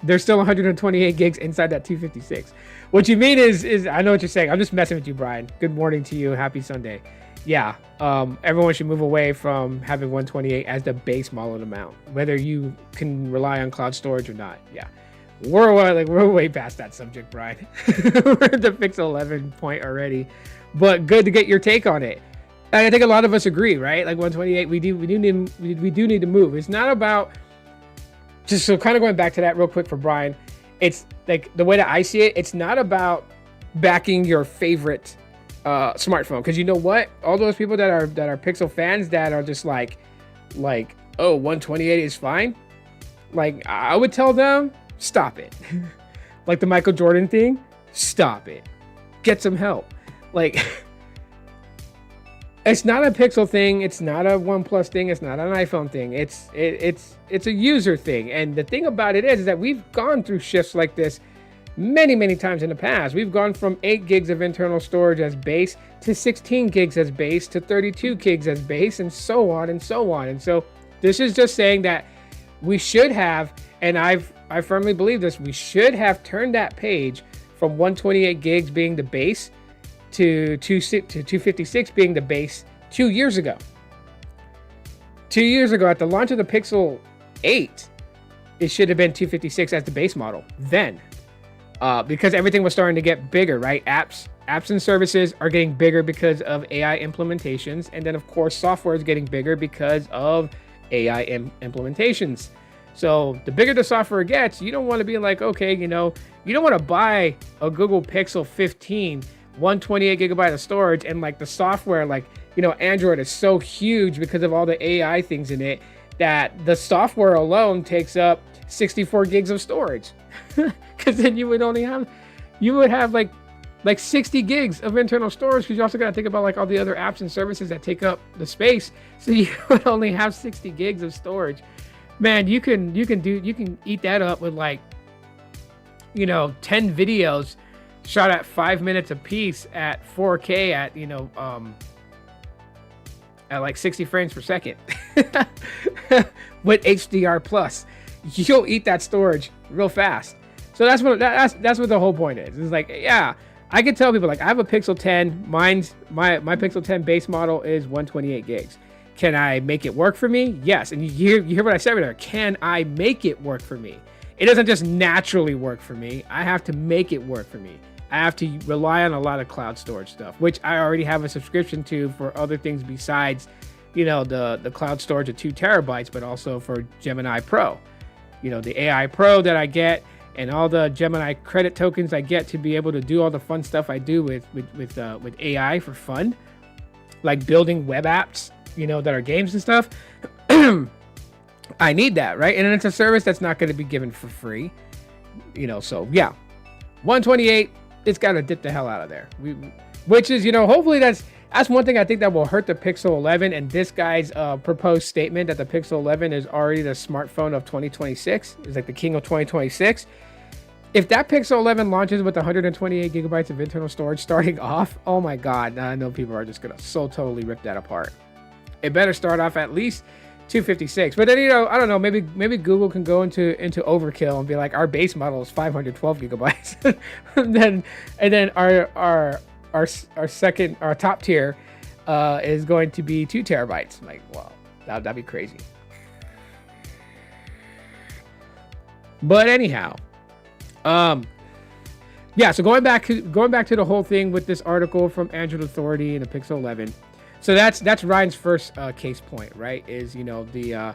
there's still 128 gigs inside that 256. What you mean is I know what you're saying. I'm just messing with you, Brian. Good morning to you. Happy Sunday. Yeah, everyone should move away from having 128 as the base model amount, whether you can rely on cloud storage or not. Yeah, we're way past that subject, Brian. We're at the Pixel 11 point already, but good to get your take on it. And I think a lot of us agree, right? Like 128, we do need to move. It's not about, just so kind of going back to that real quick for Brian, it's like the way that I see it, it's not about backing your favorite smartphone, because you know what, all those people that are Pixel fans that are just like oh, 128 is fine, like I would tell them, stop it. Like the Michael Jordan thing, stop it, get some help. Like It's not a Pixel thing. It's not a OnePlus thing. It's not an iPhone thing. It's a user thing. And the thing about it is that we've gone through shifts like this many times in the past. We've gone from 8 gigs of internal storage as base to 16 gigs as base to 32 gigs as base, and so on and so on. And so this is just saying that we should have, and I firmly believe this, we should have turned that page from 128 gigs being the base to 256 being the base 2 years ago. 2 years ago, at the launch of the Pixel 8, it should have been 256 as the base model then, because everything was starting to get bigger, right? Apps and services are getting bigger because of AI implementations, and then of course software is getting bigger because of AI implementations. So the bigger the software gets, you don't want to be like, okay, you don't want to buy a Google Pixel 15 128 gigabyte of storage, and like the software, like, Android is so huge because of all the AI things in it that the software alone takes up 64 gigs of storage. Because then you would have like 60 gigs of internal storage, because you also got to think about like all the other apps and services that take up the space. So you would only have 60 gigs of storage. Man, you can eat that up with like 10 videos shot at 5 minutes a piece at 4K at like 60 frames per second with HDR plus. You'll eat that storage real fast. So that's what the whole point is. It's like, yeah, I can tell people, like, I have a Pixel 10. My Pixel 10 base model is 128 gigs. Can I make it work for me? Yes. And you hear what I said right there. Can I make it work for me? It doesn't just naturally work for me. I have to make it work for me. I have to rely on a lot of cloud storage stuff, which I already have a subscription to for other things besides, the cloud storage of 2 terabytes, but also for Gemini Pro. The AI Pro that I get, and all the Gemini credit tokens I get to be able to do all the fun stuff I do with AI for fun, like building web apps, that are games and stuff. I need that, right? And it's a service that's not going to be given for free, so yeah, 128. It's got to dip the hell out of there. Which is, hopefully that's one thing I think that will hurt the Pixel 11, and this guy's proposed statement that the Pixel 11 is already the smartphone of 2026. It's like the king of 2026. If that Pixel 11 launches with 128 gigabytes of internal storage starting off, oh my God, I know people are just going to so totally rip that apart. It better start off at least 256. But then, I don't know, maybe Google can go into overkill and be like, our base model is 512 gigabytes. and then our top tier is going to be 2 terabytes. Like, wow, that'd be crazy. But anyhow, yeah, so going back to the whole thing with this article from Android Authority and the Pixel 11. So that's Ryan's first case point, right? Is the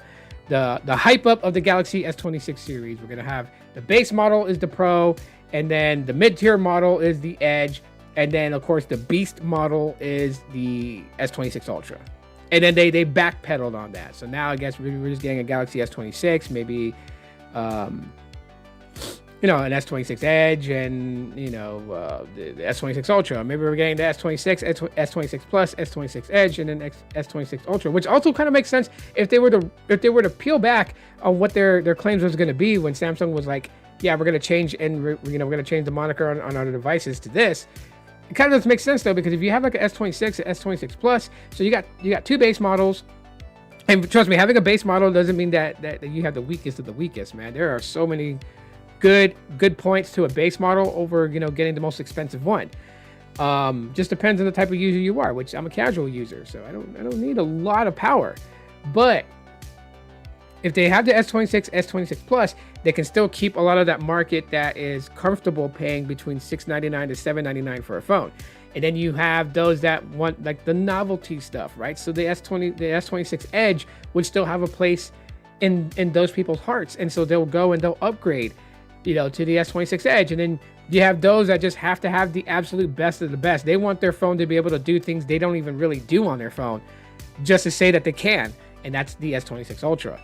hype up of the Galaxy S26 series. We're gonna have the base model is the Pro, and then the mid-tier model is the Edge, and then of course the beast model is the S26 Ultra. And then they backpedaled on that. So now I guess we're just getting a Galaxy S26, maybe an S26 Edge, and the S26 Ultra. Maybe we're getting the S26, S26 Plus, S26 Edge, and then S26 Ultra, which also kind of makes sense if they were to peel back on what their claims was going to be when Samsung was like, yeah, we're going to change, and we're going to change the moniker on our devices to this. It kind of doesn't make sense though, because if you have like an S26, an S26 Plus, so you got 2 base models. And trust me, having a base model doesn't mean that you have the weakest of the weakest, man. There are so many good points to a base model over getting the most expensive one. Just depends on the type of user you are, which I'm a casual user, so I don't need a lot of power. But if they have the S26, S26 Plus, they can still keep a lot of that market that is comfortable paying between $699 to $799 for a phone. And then you have those that want like the novelty stuff, right? So the S26 Edge would still have a place in those people's hearts, and so they'll go and they'll upgrade to the S26 Edge. And then you have those that just have to have the absolute best of the best. They want their phone to be able to do things they don't even really do on their phone, just to say that they can, and that's the S26 Ultra.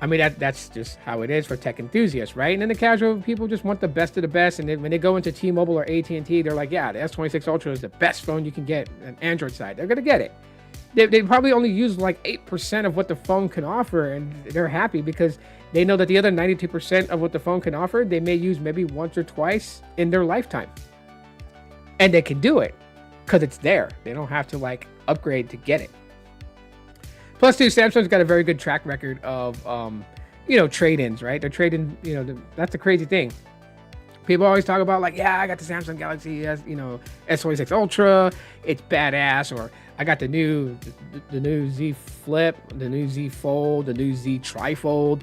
I mean, that's just how it is for tech enthusiasts, right? And then the casual people just want the best of the best, and then when they go into T-Mobile or AT&T, they're like, yeah, the S26 Ultra is the best phone you can get on Android side. They're gonna get it. they probably only use like 8% of what the phone can offer, and they're happy because they know that the other 92% of what the phone can offer, they may use maybe once or twice in their lifetime. And they can do it because it's there. They don't have to like upgrade to get it. Plus, too, Samsung's got a very good track record of, trade-ins, right? They're trading, that's the crazy thing. People always talk about like, yeah, I got the Samsung Galaxy S26 Ultra. It's badass. Or I got the new Z Flip, the new Z Fold, the new Z Trifold.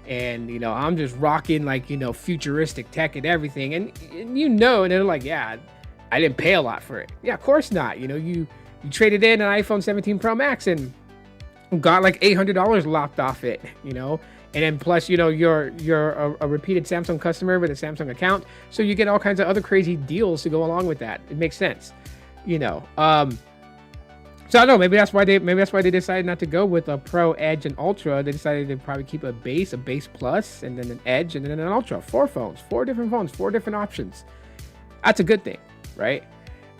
And, I'm just rocking like, futuristic tech and everything. And and they're like, yeah, I didn't pay a lot for it. Yeah, of course not. You traded in an iPhone 17 Pro Max and got like $800 lopped off it, and then plus, you're a repeated Samsung customer with a Samsung account, so you get all kinds of other crazy deals to go along with that. It makes sense, So I don't know. Maybe that's why they decided not to go with a Pro, Edge, and Ultra. They decided to probably keep a base Plus, and then an Edge, and then an Ultra. 4 different phones, 4 different options. That's a good thing, right?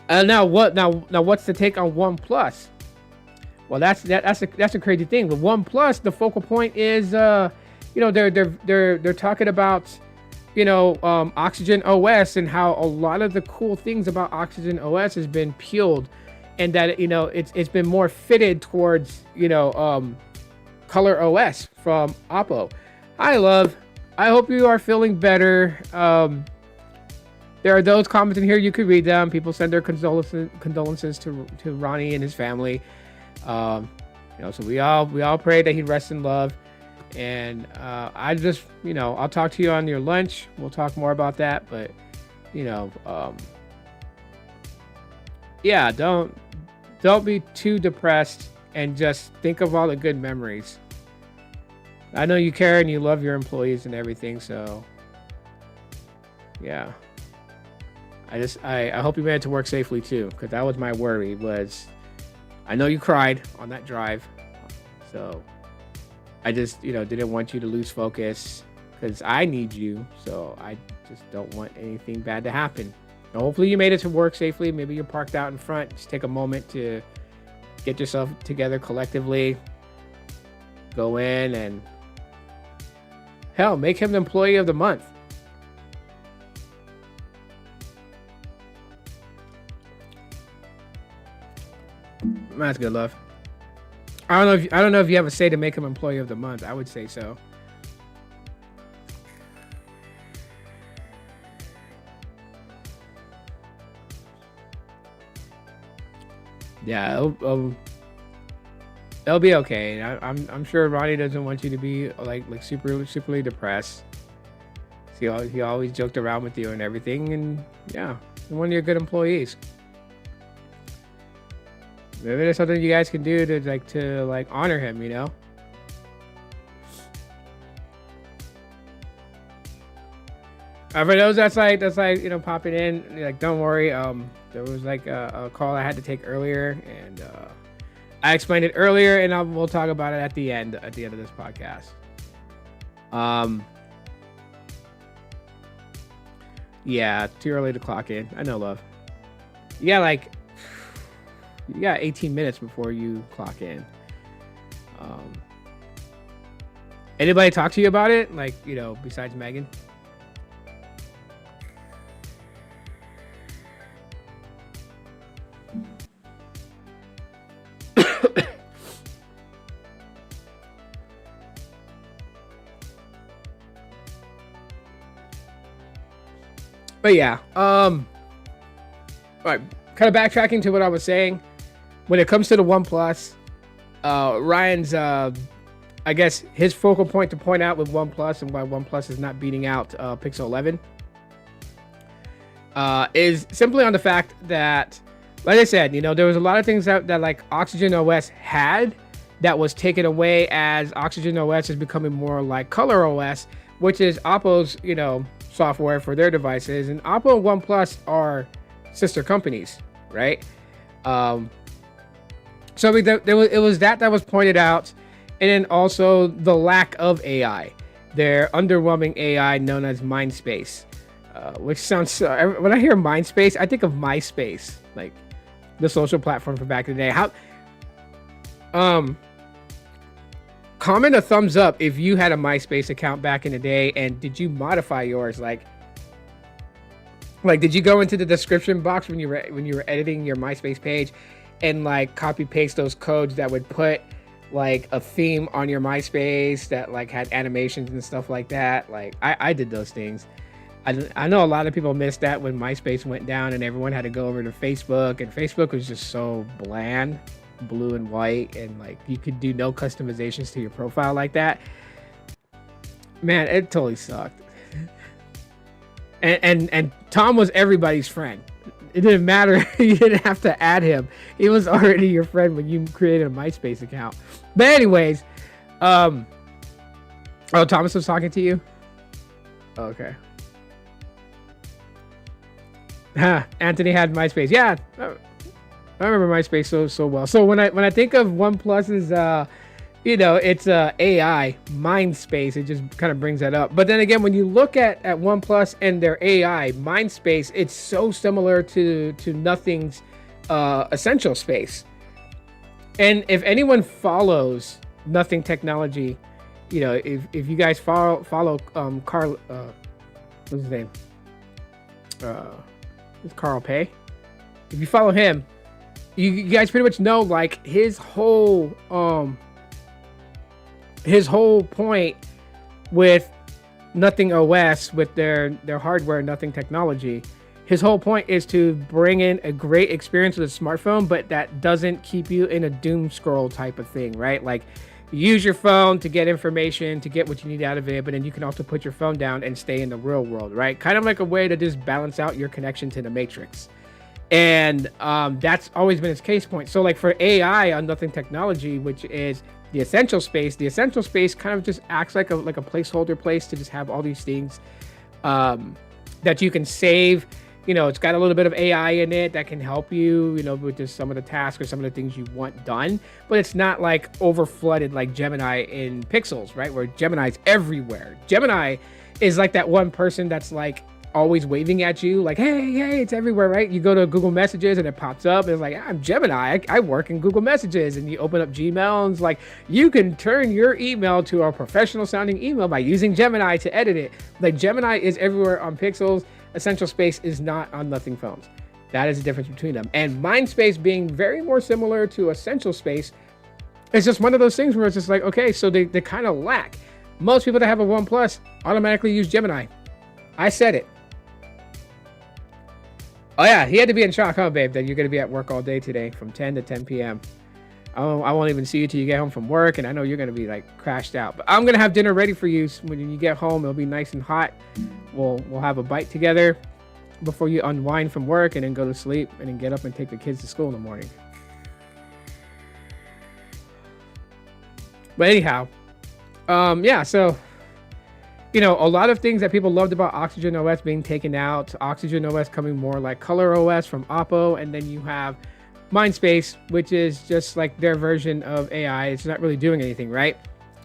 Now what's the take on OnePlus? Well, that's a crazy thing. With OnePlus, the focal point is, they're talking about, Oxygen OS and how a lot of the cool things about Oxygen OS has been peeled, and that it's been more fitted towards Color OS from Oppo. Hi, love. I hope you are feeling better. There are those comments in here. You could read them. People send their condolences to Ronnie and his family. So we all pray that he rests in love, and I just I'll talk to you on your lunch. We'll talk more about that, but don't be too depressed, and just think of all the good memories. I know you care and you love your employees and everything, so yeah. I hope you made it to work safely too, because that was my worry. Was I know you cried on that drive, so I just, didn't want you to lose focus, because I need you, so I just don't want anything bad to happen. Now, hopefully you made it to work safely. Maybe you're parked out in front. Just take a moment to get yourself together collectively. Go in and, hell, make him the employee of the month. That's good, love. I don't know if you have a say to make him employee of the month. I would say so. Yeah, it'll be okay. I'm sure Ronnie doesn't want you to be like superly depressed. He always joked around with you and everything, and yeah, one of your good employees. Maybe there's something you guys can do to honor him, For those that's popping in, don't worry. There was a call I had to take earlier, and I explained it earlier, and we'll talk about it at the end of this podcast. Yeah, too early to clock in. I know, love. You got 18 minutes before you clock in. Anybody talk to you about it? Besides Megan? But yeah, all right, kind of backtracking to what I was saying. When it comes to the OnePlus, Ryan's, I guess his focal point to point out with OnePlus and why OnePlus is not beating out Pixel 11 is simply on the fact that, like I said, there was a lot of things that like Oxygen OS had that was taken away as Oxygen OS is becoming more like Color OS, which is Oppo's, software for their devices. And Oppo and OnePlus are sister companies, right? So it was that was pointed out, and then also the lack of AI, their underwhelming AI known as Mindspace, which sounds when I hear Mindspace, I think of MySpace, like the social platform from back in the day. Um, comment a thumbs up if you had a MySpace account back in the day, and did you modify yours? Like did you go into the description box when you were editing your MySpace page, and like copy paste those codes that would put like a theme on your MySpace that like had animations and stuff like that? Like I did those things. I know a lot of people missed that when MySpace went down and everyone had to go over to Facebook, and Facebook was just so bland, blue and white, and like you could do no customizations to your profile like that. Man, it totally sucked. And Tom was everybody's friend. It didn't matter. You didn't have to add him. He was already your friend when you created a MySpace account. But anyways, oh, Thomas was talking to you? Okay. Anthony had MySpace. Yeah, I remember MySpace so well. So when I think of OnePlus's, it's AI MindSpace, it just kind of brings that up. But then again, when you look at OnePlus and their AI MindSpace, it's so similar to Nothing's Essential Space. And if anyone follows Nothing Technology, if you guys follow Carl, what's his name? It's Carl Pay. If you follow him, you guys pretty much know like his whole point with Nothing OS, with their hardware, Nothing Technology. His whole point is to bring in a great experience with a smartphone, but that doesn't keep you in a doom scroll type of thing, right? Like, use your phone to get information, to get what you need out of it, but then you can also put your phone down and stay in the real world, right? Kind of like a way to just balance out your connection to the Matrix. And that's always been its case point. So like for AI on Nothing Technology, which is the Essential Space kind of just acts like a placeholder place to just have all these things that you can save. It's got a little bit of AI in it that can help you, with just some of the tasks or some of the things you want done. But it's not like over flooded like Gemini in Pixels, right? Where Gemini's everywhere. Gemini is like that one person that's like always waving at you, like, hey, it's everywhere, right? You go to Google Messages and it pops up and it's like, I'm Gemini, I work in Google Messages. And you open up Gmail and it's like, you can turn your email to a professional sounding email by using Gemini to edit it. Like, Gemini is everywhere on Pixels. Essential Space is not on Nothing phones. That is the difference between them. And MindSpace being very more similar to Essential Space, it's just one of those things where it's just like, okay, so they kind of lack. Most people that have a OnePlus automatically use Gemini. I said it. Oh yeah, he had to be in shock, huh, babe, that you're going to be at work all day today from 10 to 10 p.m. I won't even see you till you get home from work, and I know you're going to be like crashed out. But I'm going to have dinner ready for you when you get home. It'll be nice and hot. We'll have a bite together before you unwind from work and then go to sleep and then get up and take the kids to school in the morning. But anyhow, yeah, so a lot of things that people loved about Oxygen OS being taken out, Oxygen OS coming more like Color OS from Oppo, and then you have MindSpace, which is just like their version of AI. It's not really doing anything, right?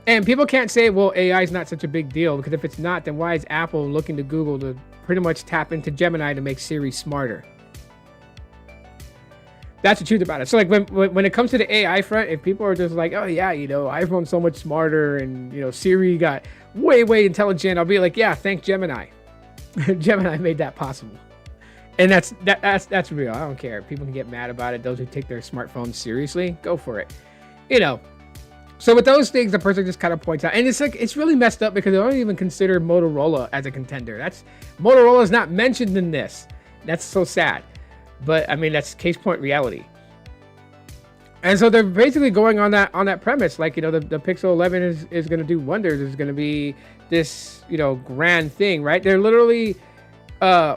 And people can't say, well, AI is not such a big deal, because if it's not, then why is Apple looking to Google to pretty much tap into Gemini to make Siri smarter? That's the truth about it. So like when it comes to the AI front, if people are just like, oh yeah, iPhone's so much smarter and Siri got way intelligent, I'll be like, yeah, thank Gemini. Gemini made that possible. And that's real. I don't care. People can get mad about it. Those who take their smartphones seriously, go for it. So with those things, the person just kind of points out, and it's like, it's really messed up because they don't even consider Motorola as a contender. Motorola is not mentioned in this. That's so sad. But I mean, that's case point reality. And so they're basically going on that premise, like, the Pixel 11 is going to do wonders. It's going to be this, grand thing, right? They're literally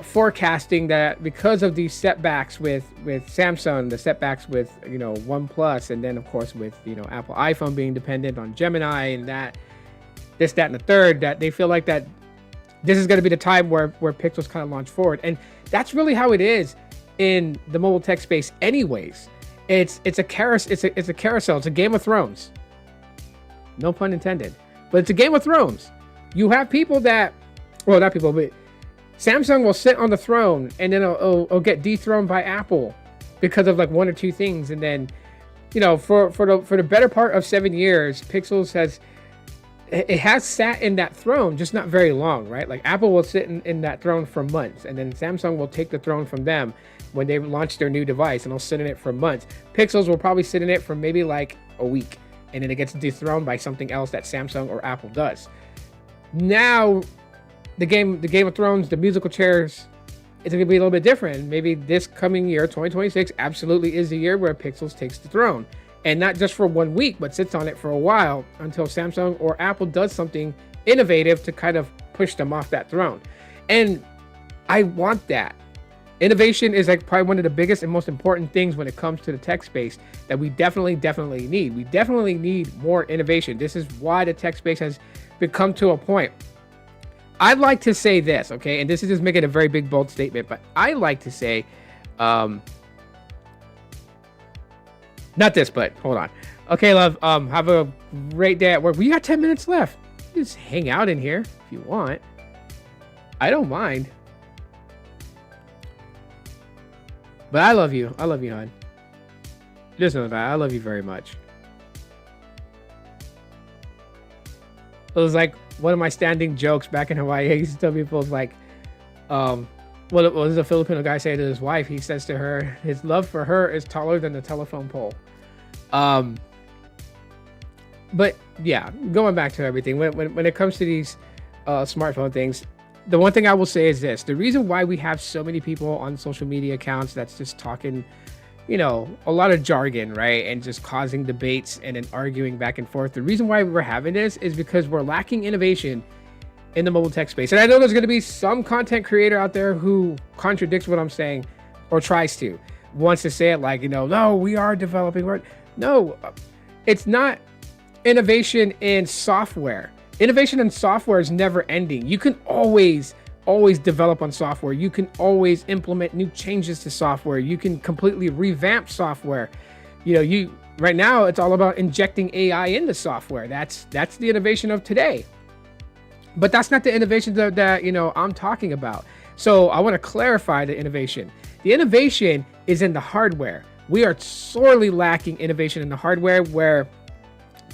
forecasting that because of these setbacks with Samsung, the setbacks with OnePlus, and then of course with Apple iPhone being dependent on Gemini and that and the third, that they feel like that this is going to be the time where Pixels kind of launch forward. And that's really how it is in the mobile tech space anyways. It's a carousel. It's a Game of Thrones. No pun intended, but it's a Game of Thrones. You have people that, well, not people, but Samsung will sit on the throne and then it'll get dethroned by Apple because of like one or two things. And then for the better part of 7 years, Pixels has sat in that throne, just not very long, right? Like Apple will sit in that throne for months, and then Samsung will take the throne from them when they launch their new device, and they'll sit in it for months. Pixels will probably sit in it for maybe like a week, and then it gets dethroned by something else that Samsung or Apple does. Now, the Game of Thrones, the musical chairs, it's going to be a little bit different. Maybe this coming year, 2026, absolutely is the year where Pixels takes the throne. And not just for 1 week, but sits on it for a while until Samsung or Apple does something innovative to kind of push them off that throne. And I want that. Innovation is like probably one of the biggest and most important things when it comes to the tech space that we definitely need. We definitely need more innovation. This is why the tech space has become to a point. I'd like to say this, okay? And this is just making a very big, bold statement, but I like to say, not this, but hold on. Okay, love, have a great day at work. We got 10 minutes left. Just hang out in here if you want. I don't mind. But I love you. I love you, hon. Just know that. I love you very much. It was like one of my standing jokes back in Hawaii. I used to tell people, like, what was a Filipino guy say to his wife? He says to her, his love for her is taller than the telephone pole. But yeah, going back to everything, when it comes to these smartphone things, the one thing I will say is this: the reason why we have so many people on social media accounts that's just talking, a lot of jargon, right, and just causing debates and then arguing back and forth. The reason why we're having this is because we're lacking innovation in the mobile tech space. And I know there's going to be some content creator out there who contradicts what I'm saying, or tries to, wants to say it like, no, we are developing. No, it's not innovation in software. Innovation in software is never ending. You can always develop on software. You can always implement new changes to software. You can completely revamp software. Right now it's all about injecting AI into software. That's the innovation of today. But that's not the innovation that I'm talking about. So I want to clarify the innovation. The innovation is in the hardware. We are sorely lacking innovation in the hardware, where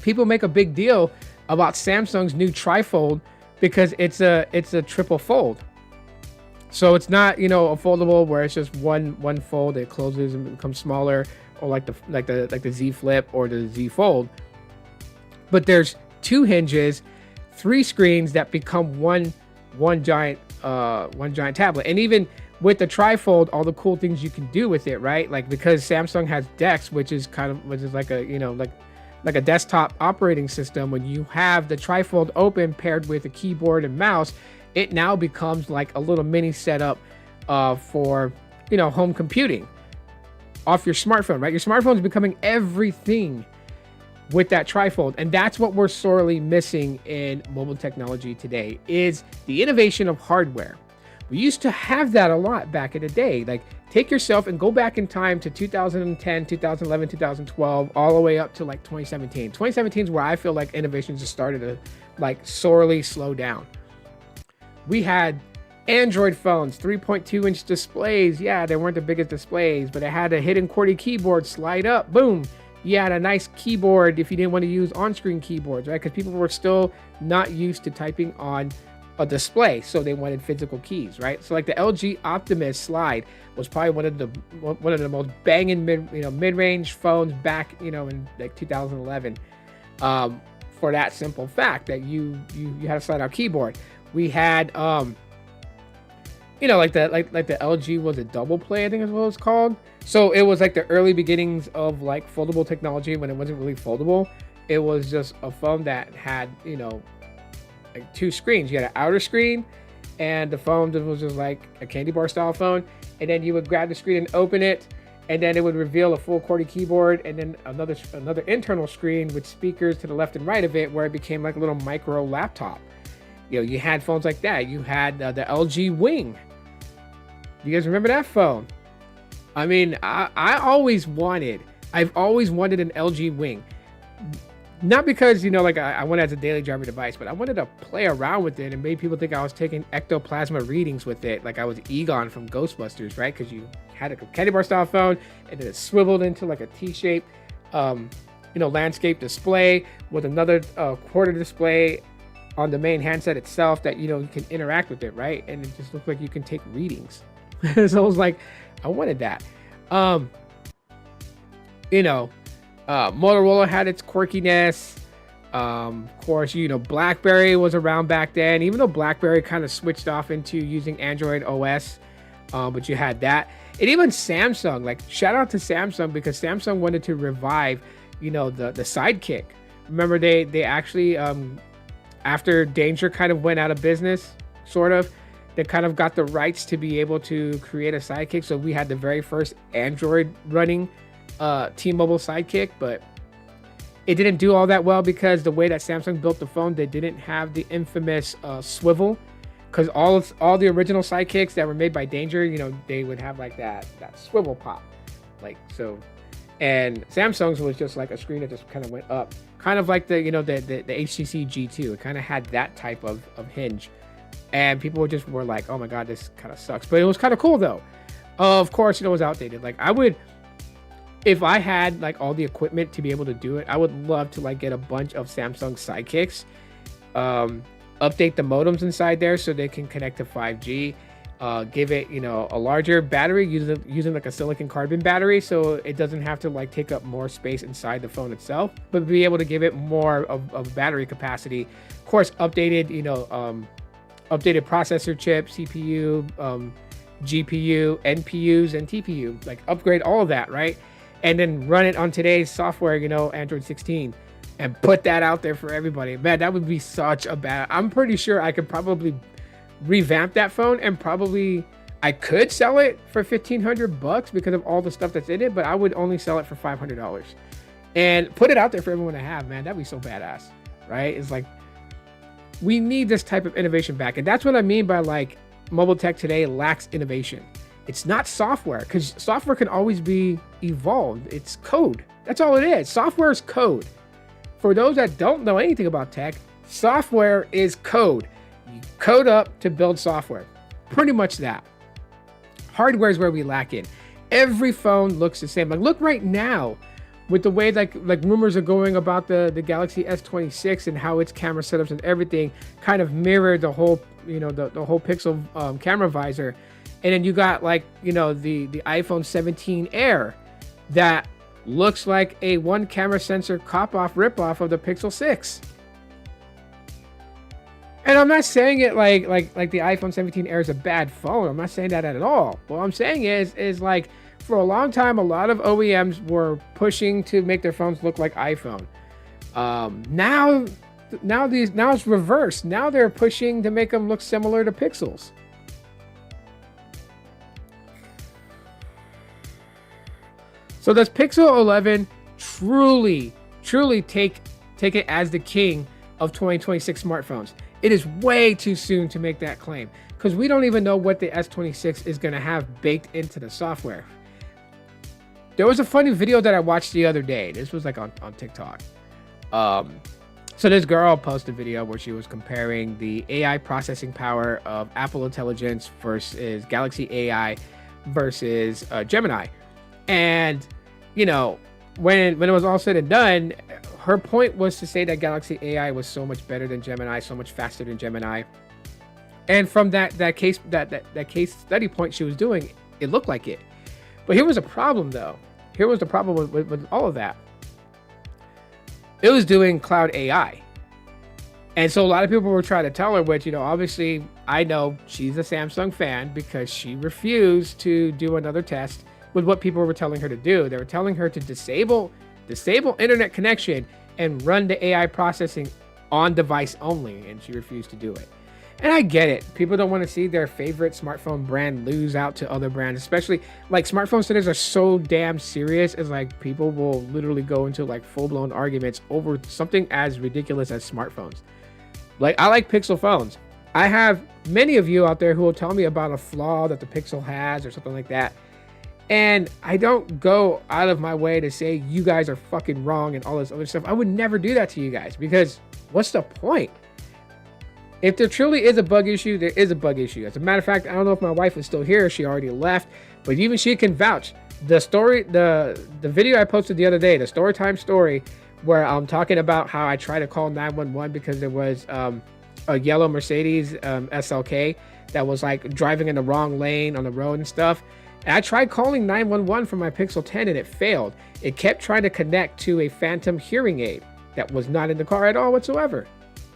people make a big deal about Samsung's new trifold because it's a triple fold. So it's not, a foldable where it's just one fold, it closes and becomes smaller, or like the Z Flip or the Z Fold. But there's 2 hinges, 3 screens that become one giant tablet. And even with the trifold, all the cool things you can do with it, right? Like, because Samsung has Dex, which is like a like a desktop operating system. When you have the trifold open paired with a keyboard and mouse, it now becomes like a little mini setup for home computing off your smartphone, right? Your smartphone is becoming everything with that trifold, and that's what we're sorely missing in mobile technology today, is the innovation of hardware. We used to have that a lot back in the day. Like, take yourself and go back in time to 2010, 2011, 2012, all the way up to like 2017. 2017 is where I feel like innovations just started to like sorely slow down. We had Android phones, 3.2-inch displays. Yeah, they weren't the biggest displays, but it had a hidden QWERTY keyboard, slide up, boom. You had a nice keyboard if you didn't want to use on-screen keyboards, right? Because people were still not used to typing on a display, so they wanted physical keys, right? So like the LG Optimus Slide was probably one of the most banging mid-range phones back in like 2011, for that simple fact that you had a slide-out keyboard. We had like the LG, was it Double Play, I think is what it was called. So it was like the early beginnings of like foldable technology, when it wasn't really foldable. It was just a phone that had like 2 screens. You had an outer screen, and the phone was just like a candy bar style phone, and then you would grab the screen and open it, and then it would reveal a full QWERTY keyboard, and then another internal screen with speakers to the left and right of it, where it became like a little micro laptop. You had phones like that. You had the LG Wing. You guys remember that phone? I mean, I've always wanted an LG Wing. Not because, like I wanted it as a daily driver device, but I wanted to play around with it and made people think I was taking ectoplasma readings with it, like I was Egon from Ghostbusters, right? Because you had a candy bar style phone, and then it swiveled into like a T-shaped landscape display with another quarter display on the main handset itself that you can interact with it, right? And it just looked like you can take readings. So I was like, I wanted that. Motorola had its quirkiness. Of course, BlackBerry was around back then, even though BlackBerry kind of switched off into using Android OS, but you had that. And even Samsung, like shout out to Samsung, because Samsung wanted to revive, the Sidekick. Remember they actually, after Danger kind of went out of business, sort of, they kind of got the rights to be able to create a Sidekick. So we had the very first Android running T-Mobile Sidekick, but it didn't do all that well because the way that Samsung built the phone, they didn't have the infamous swivel, because all the original Sidekicks that were made by Danger, they would have like that swivel pop, like so. And Samsung's was just like a screen that just kind of went up, kind of like the HTC G2. It kind of had that type of hinge, and people were like, oh my god, this kind of sucks. But it was kind of cool though. Of course, it was outdated. Like I would, if I had like all the equipment to be able to do it, I would love to like get a bunch of Samsung Sidekicks, update the modems inside there so they can connect to 5G, give it a larger battery using like a silicon carbon battery, so it doesn't have to like take up more space inside the phone itself, but be able to give it more of battery capacity. Of course, updated updated processor chip, CPU, GPU, NPUs, and TPU, like upgrade all of that, right? And then run it on today's software, Android 16, and put that out there for everybody. Man, that would be such a bad. I'm pretty sure I could probably revamp that phone, and probably I could sell it for $1,500 because of all the stuff that's in it, but I would only sell it for $500 and put it out there for everyone to have. Man, that'd be so badass, right? It's like, we need this type of innovation back. And that's what I mean by like mobile tech today lacks innovation. It's not software, because software can always be evolved. It's code. That's all it is. Software is code. For those that don't know anything about tech, software is code. You code up to build software. Pretty much that. Hardware is where we lack in. Every phone looks the same. Like look right now with the way like rumors are going about the Galaxy S26 and how its camera setups and everything kind of mirror the whole, the whole Pixel camera visor. And then you got like, the iPhone 17 Air that looks like a one camera sensor ripoff of the Pixel 6. And I'm not saying it like the iPhone 17 Air is a bad phone. I'm not saying that at all. What I'm saying is like, for a long time, a lot of OEMs were pushing to make their phones look like iPhone. Now it's reversed. Now they're pushing to make them look similar to Pixels. So does Pixel 11 truly take it as the king of 2026 smartphones? It is way too soon to make that claim, because we don't even know what the S26 is going to have baked into the software. There was a funny video that I watched the other day. This was like on TikTok. So this girl posted a video where she was comparing the AI processing power of Apple Intelligence versus Galaxy AI versus Gemini. And, when it was all said and done, her point was to say that Galaxy AI was so much better than Gemini, so much faster than Gemini. And from that case study point she was doing, it looked like it. But here was a problem, though. Here was the problem with all of that. It was doing cloud AI. And so a lot of people were trying to tell her, which, obviously I know she's a Samsung fan, because she refused to do another test with what people were telling her to do. They were telling her to disable internet connection and run the AI processing on device only, and she refused to do it. And I get it. People don't want to see their favorite smartphone brand lose out to other brands, especially like smartphones today are so damn serious. It's like people will literally go into like full-blown arguments over something as ridiculous as smartphones. Like, I like Pixel phones. I have many of you out there who will tell me about a flaw that the Pixel has or something like that. And I don't go out of my way to say you guys are fucking wrong and all this other stuff. I would never do that to you guys, because what's the point? If there truly is a bug issue, there is a bug issue. As a matter of fact, I don't know if my wife is still here. She already left. But even she can vouch. the story, the video I posted the other day, the story time story, where I'm talking about how I tried to call 911 because there was a yellow Mercedes SLK that was like driving in the wrong lane on the road and stuff. And I tried calling 911 from my Pixel 10 and it failed. It kept trying to connect to a phantom hearing aid that was not in the car at all whatsoever.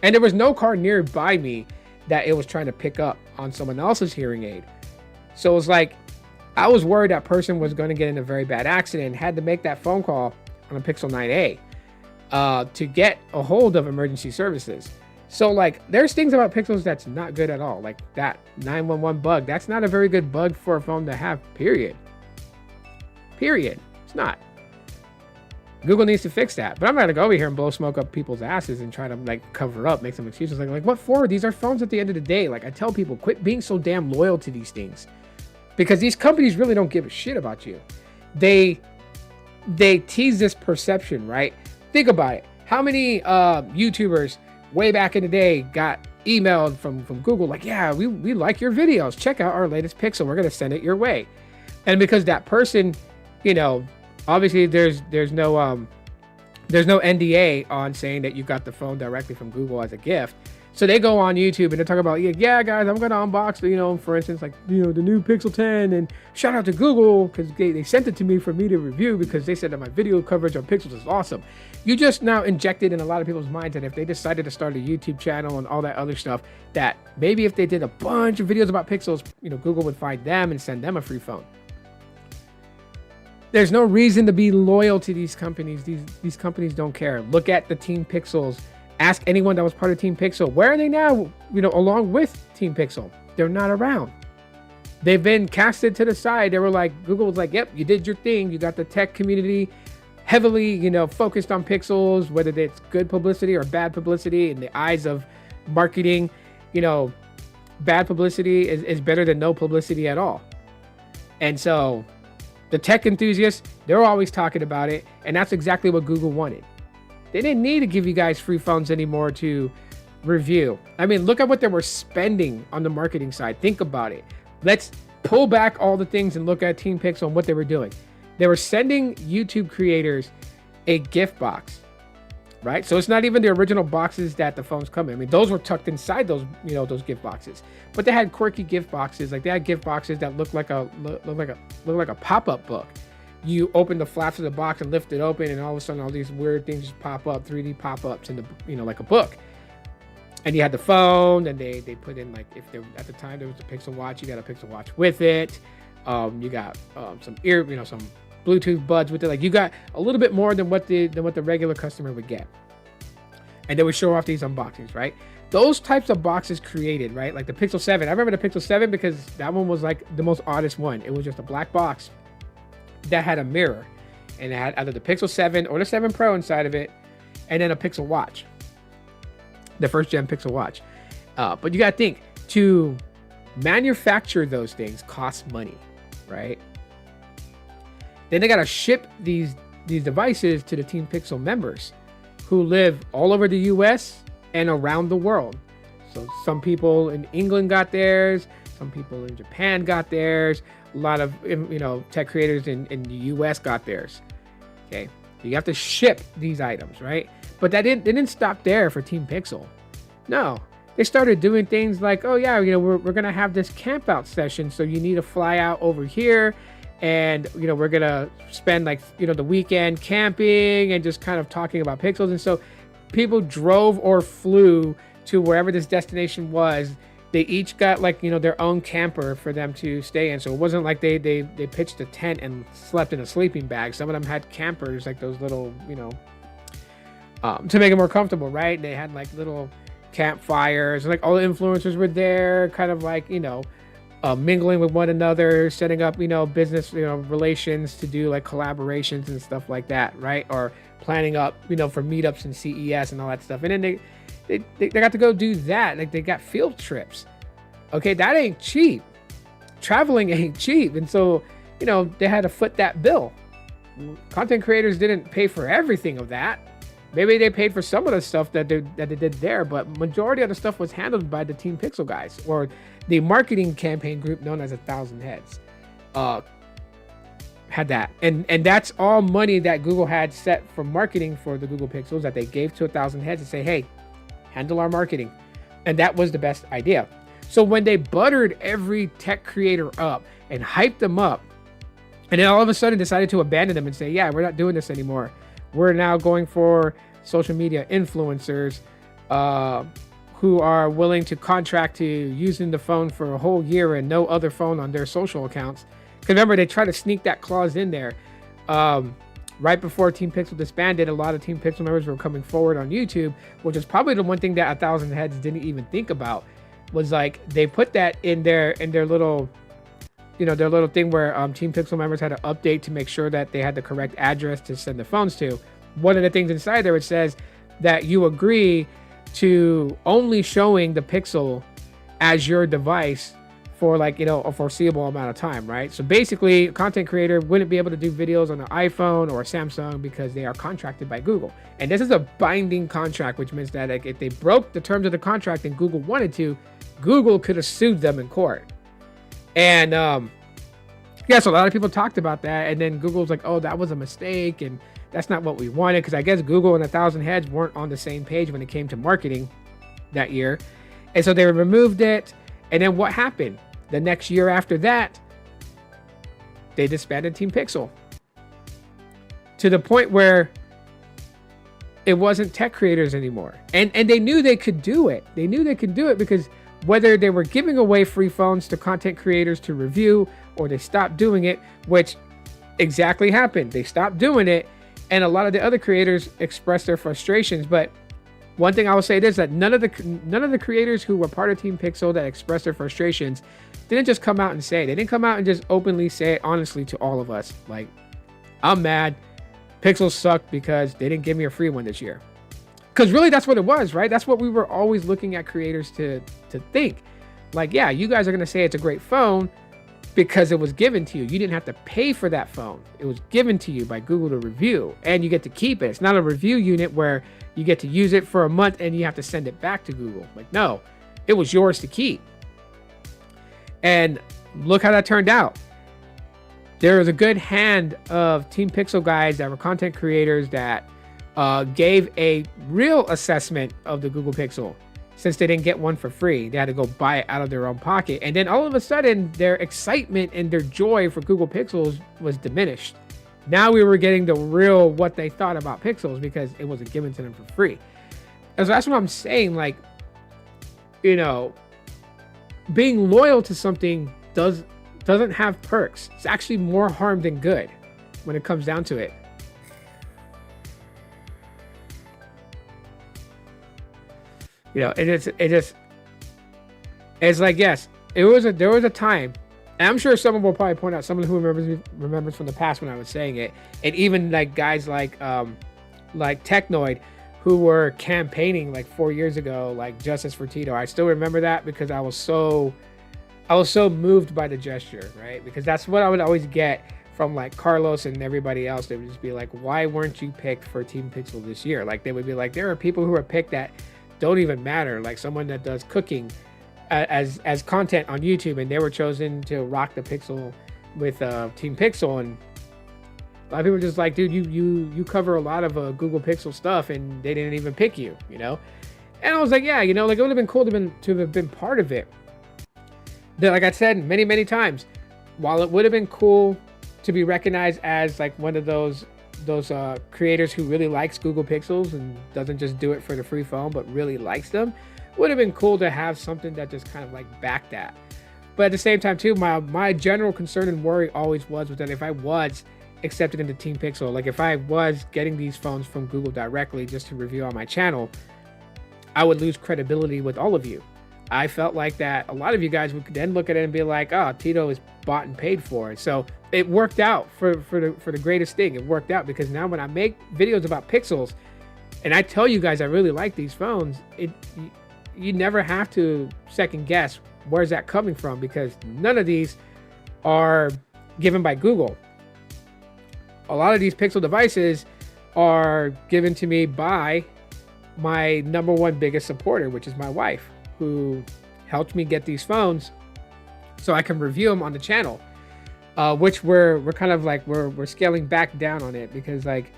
And there was no car nearby me that it was trying to pick up on someone else's hearing aid. So it was like, I was worried that person was going to get in a very bad accident and had to make that phone call on a Pixel 9a to get a hold of emergency services. So like, there's things about Pixels that's not good at all. Like that 911 bug, that's not a very good bug for a phone to have, period. Period. It's not. Google needs to fix that. But I'm not gonna go over here and blow smoke up people's asses and try to like cover up, make some excuses. Like what for? These are phones at the end of the day. Like I tell people, quit being so damn loyal to these things. Because these companies really don't give a shit about you. They tease this perception, right? Think about it. How many YouTubers way back in the day got emailed from Google like, yeah, we like your videos. Check out our latest Pixel. We're gonna send it your way. And because that person, you know, obviously there's no NDA on saying that you got the phone directly from Google as a gift. So they go on YouTube and they talk about, yeah, guys, I'm going to unbox, you know, for instance, like, you know, the new Pixel 10, and shout out to Google because they sent it to me for me to review because they said that my video coverage on Pixels is awesome. You just now injected in a lot of people's minds that if they decided to start a YouTube channel and all that other stuff, that maybe if they did a bunch of videos about Pixels, you know, Google would find them and send them a free phone. There's no reason to be loyal to these companies. These companies don't care. Look at the Team Pixels. Ask anyone that was part of Team Pixel. Where are they now, you know, along with Team Pixel? They're not around. They've been casted to the side. They were like, Google was like, yep, you did your thing. You got the tech community heavily, you know, focused on Pixels, whether it's good publicity or bad publicity in the eyes of marketing. You know, bad publicity is better than no publicity at all. And so the tech enthusiasts, they're always talking about it. And that's exactly what Google wanted. They didn't need to give you guys free phones anymore to review. I mean, look at what they were spending on the marketing side. Think about it. Let's pull back all the things and look at Team Pixel and what they were doing. They were sending YouTube creators a gift box, right? So it's not even the original boxes that the phones come in. I mean, those were tucked inside those, you know, those gift boxes. But they had quirky gift boxes. Like they had gift boxes that looked like a pop-up book. You open the flaps of the box and lift it open, and all of a sudden all these weird things just pop up, 3D pop-ups in the, you know, like a book. And you had the phone, and they put in, like, if there at the time there was a Pixel Watch, you got a Pixel Watch with it. You got some some Bluetooth buds with it. Like you got a little bit more than what the regular customer would get. And they would show off these unboxings, right? Those types of boxes created, right? Like the Pixel 7. I remember the Pixel 7 because that one was like the most oddest one. It was just a black box that had a mirror, and it had either the Pixel 7 or the 7 Pro inside of it, and then a Pixel Watch, the first gen Pixel Watch. But you gotta think, to manufacture those things costs money, right? Then they gotta ship these devices to the Team Pixel members who live all over the US and around the world. So some people in England got theirs, some people in Japan got theirs, a lot of, you know, tech creators in the US got theirs. Okay, you have to ship these items, right? But they didn't stop there for Team Pixel. No, they started doing things like, oh yeah, you know, we're gonna have this camp out session, so you need to fly out over here, and you know, we're gonna spend like, you know, the weekend camping and just kind of talking about Pixels. And so people drove or flew to wherever this destination was. They each got, like, you know, their own camper for them to stay in. So it wasn't like they pitched a tent and slept in a sleeping bag. Some of them had campers, like those little, you know, to make it more comfortable, right? They had like little campfires. Like all the influencers were there, kind of like, you know, mingling with one another, setting up, you know, business, you know, relations to do like collaborations and stuff like that, right? Or planning up, you know, for meetups and CES and all that stuff. And then they got to go do that. Like they got field trips. Okay, that ain't cheap. Traveling ain't cheap. And so, you know, they had to foot that bill. Content creators didn't pay for everything of that. Maybe they paid for some of the stuff that they did there, but majority of the stuff was handled by the Team Pixel guys, or the marketing campaign group known as 1,000 Heads. had that, and that's all money that Google had set for marketing for the Google Pixels that they gave to 1,000 heads and say, hey, handle our marketing. And that was the best idea. So when they buttered every tech creator up and hyped them up, and then all of a sudden decided to abandon them and say, yeah, we're not doing this anymore. We're now going for social media influencers who are willing to contract to using the phone for a whole year and no other phone on their social accounts. Because remember, they tried to sneak that clause in there. Right before Team Pixel disbanded, a lot of Team Pixel members were coming forward on YouTube, which is probably the one thing that 1,000 heads didn't even think about. Was like they put that in their little, their little thing where Team Pixel members had to update to make sure that they had the correct address to send the phones to. One of the things inside there, it says that you agree to only showing the Pixel as your device for a foreseeable amount of time, right? So basically, a content creator wouldn't be able to do videos on an iPhone or a Samsung because they are contracted by Google. And this is a binding contract, which means that if they broke the terms of the contract and Google wanted to, Google could have sued them in court. And so a lot of people talked about that, and then Google's like, oh, that was a mistake, and that's not what we wanted, because I guess Google and 1,000 heads weren't on the same page when it came to marketing that year. And so they removed it, and then what happened? The next year after that, they disbanded Team Pixel. To the point where it wasn't tech creators anymore. And they knew they could do it. They knew they could do it because whether they were giving away free phones to content creators to review, or they stopped doing it, which exactly happened. They stopped doing it, and a lot of the other creators expressed their frustrations. But one thing I will say is that none of the creators who were part of Team Pixel that expressed their frustrations didn't just come out and say it. They didn't come out and just openly say it honestly to all of us. Like, I'm mad. Pixels sucked because they didn't give me a free one this year. Because really, that's what it was, right? That's what we were always looking at creators to think. Like, yeah, you guys are going to say it's a great phone because it was given to you. You didn't have to pay for that phone. It was given to you by Google to review, and you get to keep it. It's not a review unit where you get to use it for a month and you have to send it back to Google. Like, no, it was yours to keep. And look how that turned out. There was a good hand of Team Pixel guys that were content creators that gave a real assessment of the Google Pixel, since they didn't get one for free. They had to go buy it out of their own pocket. And then all of a sudden, their excitement and their joy for Google Pixels was diminished. Now we were getting the real what they thought about Pixels because it wasn't given to them for free. And so that's what I'm saying. Like, being loyal to something doesn't have perks. It's actually more harm than good when it comes down to it. It's like, yes, there was a time, and I'm sure someone will probably point out, someone who remembers from the past when I was saying it, and even like guys like Technoid, who were campaigning like 4 years ago, like justice for Tito. I still remember that because I was so moved by the gesture, right? Because that's what I would always get from like Carlos and everybody else. They would just be like, why weren't you picked for Team Pixel this year? Like, they would be like, there are people who are picked that don't even matter, like someone that does cooking as content on YouTube, and they were chosen to rock the Pixel with Team Pixel. And a lot of people are just like, dude, you cover a lot of Google Pixel stuff, and they didn't even pick you, And I was like, yeah, like it would have been cool to have been part of it. Like I said many times, while it would have been cool to be recognized as like one of those creators who really likes Google Pixels and doesn't just do it for the free phone, but really likes them, would have been cool to have something that just kind of like backed that. But at the same time too, my general concern and worry always was that if I was accepted into Team Pixel, like if I was getting these phones from Google directly just to review on my channel, I would lose credibility with all of you. I felt like that a lot of you guys would then look at it and be like, oh, Tito is bought and paid for it. So it worked out for the greatest thing. It worked out because now when I make videos about Pixels and I tell you guys I really like these phones, you never have to second guess where's that coming from, because none of these are given by Google. A lot of these Pixel devices are given to me by my number one biggest supporter, which is my wife, who helped me get these phones so I can review them on the channel. which we're kind of like we're scaling back down on it because like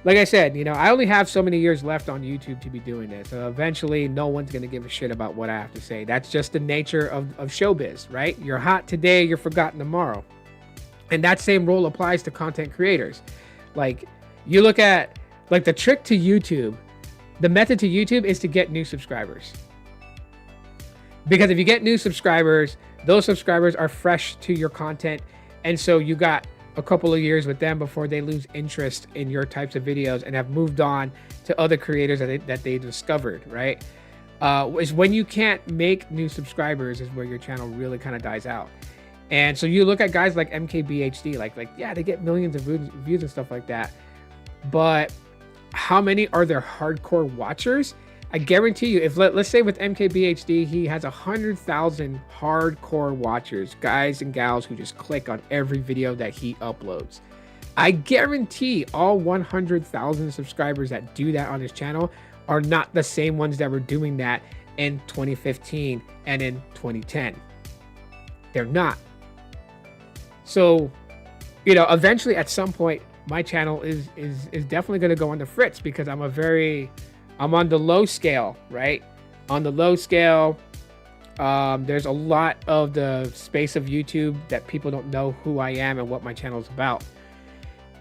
I said, I only have so many years left on YouTube to be doing this. So eventually, no one's going to give a shit about what I have to say. That's just the nature of showbiz, right? You're hot today, you're forgotten tomorrow. And that same rule applies to content creators. Like, you look at, like, the trick to YouTube, the method to YouTube is to get new subscribers. Because if you get new subscribers, those subscribers are fresh to your content. And so you got a couple of years with them before they lose interest in your types of videos and have moved on to other creators that they discovered, right? Is when you can't make new subscribers is where your channel really kind of dies out. And so you look at guys like MKBHD, like yeah, they get millions of views and stuff like that. But how many are their hardcore watchers? I guarantee you, if let's say with MKBHD, he has 100,000 hardcore watchers, guys and gals who just click on every video that he uploads. I guarantee all 100,000 subscribers that do that on his channel are not the same ones that were doing that in 2015 and in 2010. They're not. So, eventually at some point, my channel is definitely going to go on the fritz because I'm on the low scale, right? On the low scale, there's a lot of the space of YouTube that people don't know who I am and what my channel is about.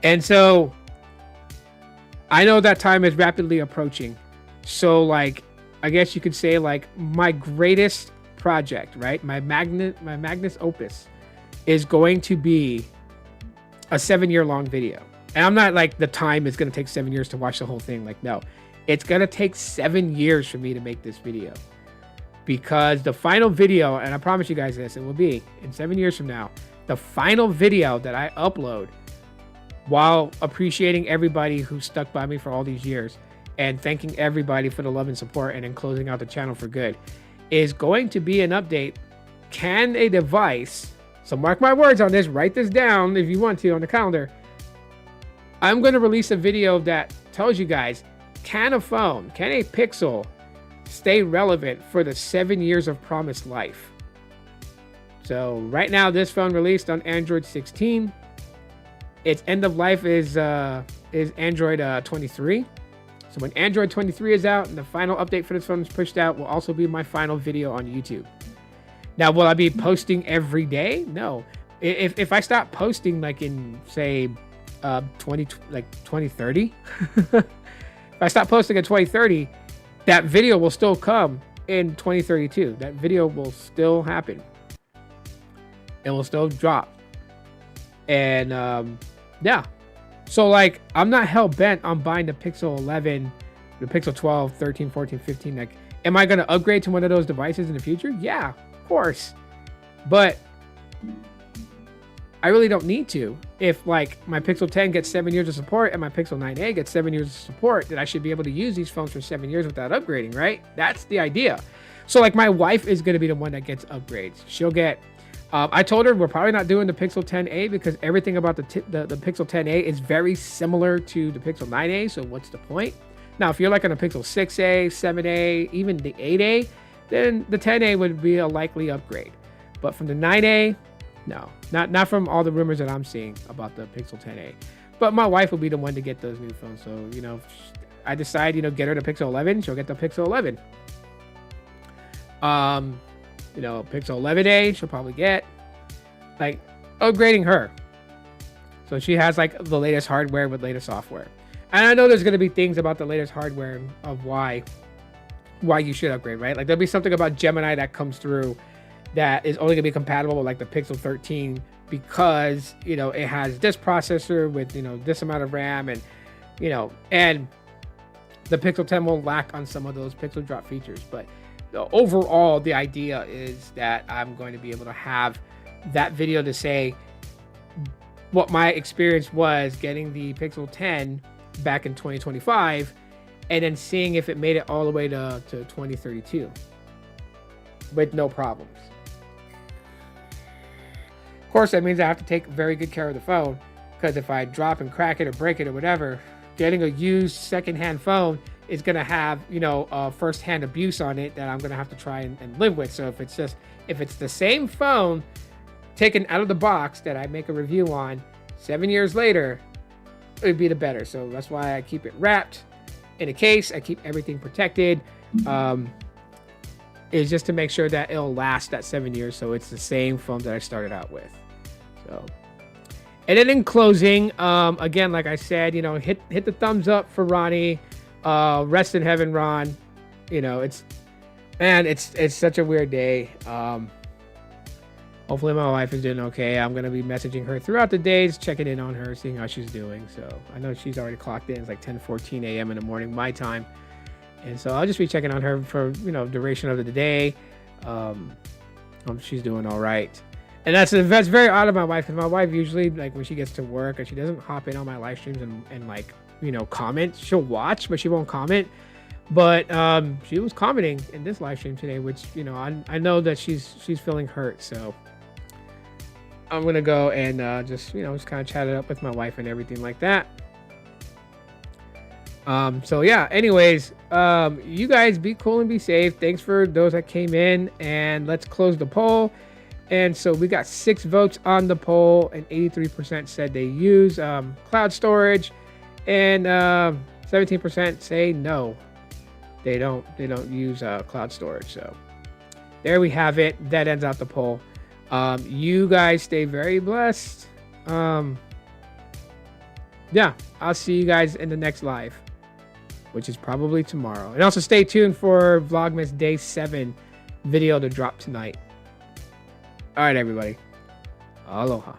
And so I know that time is rapidly approaching. So I guess you could say my greatest project, right? My magnus opus is going to be a 7-year long video. And I'm not the time is going to take 7 years to watch the whole thing. No. It's going to take 7 years for me to make this video because the final video, and I promise you guys this, it will be in 7 years from now, the final video that I upload while appreciating everybody who stuck by me for all these years and thanking everybody for the love and support and then closing out the channel for good is going to be an update. Can a device, so mark my words on this, write this down if you want to on the calendar. I'm going to release a video that tells you guys, can a Pixel stay relevant for the 7 years of promised life? So right now, this phone released on Android 16. Its end of life is Android 23. So when Android 23 is out and the final update for this phone is pushed out, will also be my final video on YouTube. Now, will I be posting every day? No. If I stop posting in say 2030. If I stop posting in 2030, that video will still come in 2032. That video will still happen. It will still drop. And yeah. So I'm not hell bent on buying the Pixel 11, the Pixel 12, 13, 14, 15. Am I going to upgrade to one of those devices in the future? Yeah, of course. But I really don't need to. If my Pixel 10 gets 7 years of support and my Pixel 9a gets 7 years of support, then I should be able to use these phones for 7 years without upgrading, right? That's the idea. So my wife is going to be the one that gets upgrades. She'll get, I told her we're probably not doing the Pixel 10a because everything about the Pixel 10a is very similar to the Pixel 9a. So what's the point? Now, if you're on a Pixel 6a, 7a, even the 8a, then the 10a would be a likely upgrade. But from the 9a, no, not from all the rumors that I'm seeing about the Pixel 10a. But my wife will be the one to get those new phones. So, I decide, get her the Pixel 11, she'll get the Pixel 11. Pixel 11a, she'll probably get. Upgrading her. So she has the latest hardware with latest software. And I know there's going to be things about the latest hardware of why you should upgrade, right? There'll be something about Gemini that comes through that is only going to be compatible with the Pixel 13 because, it has this processor with, this amount of RAM and, and the Pixel 10 will lack on some of those pixel drop features. But overall, the idea is that I'm going to be able to have that video to say what my experience was getting the Pixel 10 back in 2025 and then seeing if it made it all the way to 2032 with no problems. Of course, that means I have to take very good care of the phone because if I drop and crack it or break it or whatever, getting a used secondhand phone is going to have, first-hand abuse on it that I'm going to have to try and live with. So if it's the same phone taken out of the box that I make a review on 7 years later, it would be the better. So that's why I keep it wrapped in a case. I keep everything protected. Is just to make sure that it'll last that 7 years. So it's the same foam that I started out with. So, and then in closing, again, like I said, you know, hit the thumbs up for Ronnie. Rest in heaven, Ron. You know, it's such a weird day. Hopefully my wife is doing okay. I'm going to be messaging her throughout the days, checking in on her, seeing how she's doing. So I know she's already clocked in. It's like 10:14 a.m. in the morning, my time. And so I'll just be checking on her for, you know, duration of the day. She's doing all right. And that's very odd of my wife, because my wife usually, like, when she gets to work and she doesn't hop in on my live streams and like, you know, comment. She'll watch, but she won't comment. But she was commenting in this live stream today, which, you know, I know that she's feeling hurt. So I'm gonna go and just kind of chat it up with my wife and everything like that. So yeah, anyways, you guys be cool and be safe. Thanks for those that came in, and let's close the poll. And so we got 6 votes on the poll, and 83% said they use cloud storage, and 17% say no, they don't use cloud storage. So there we have it. That ends out the poll. You guys stay very blessed. Yeah, I'll see you guys in the next live, which is probably tomorrow. And also stay tuned for Vlogmas Day 7 video to drop tonight. All right, everybody. Aloha.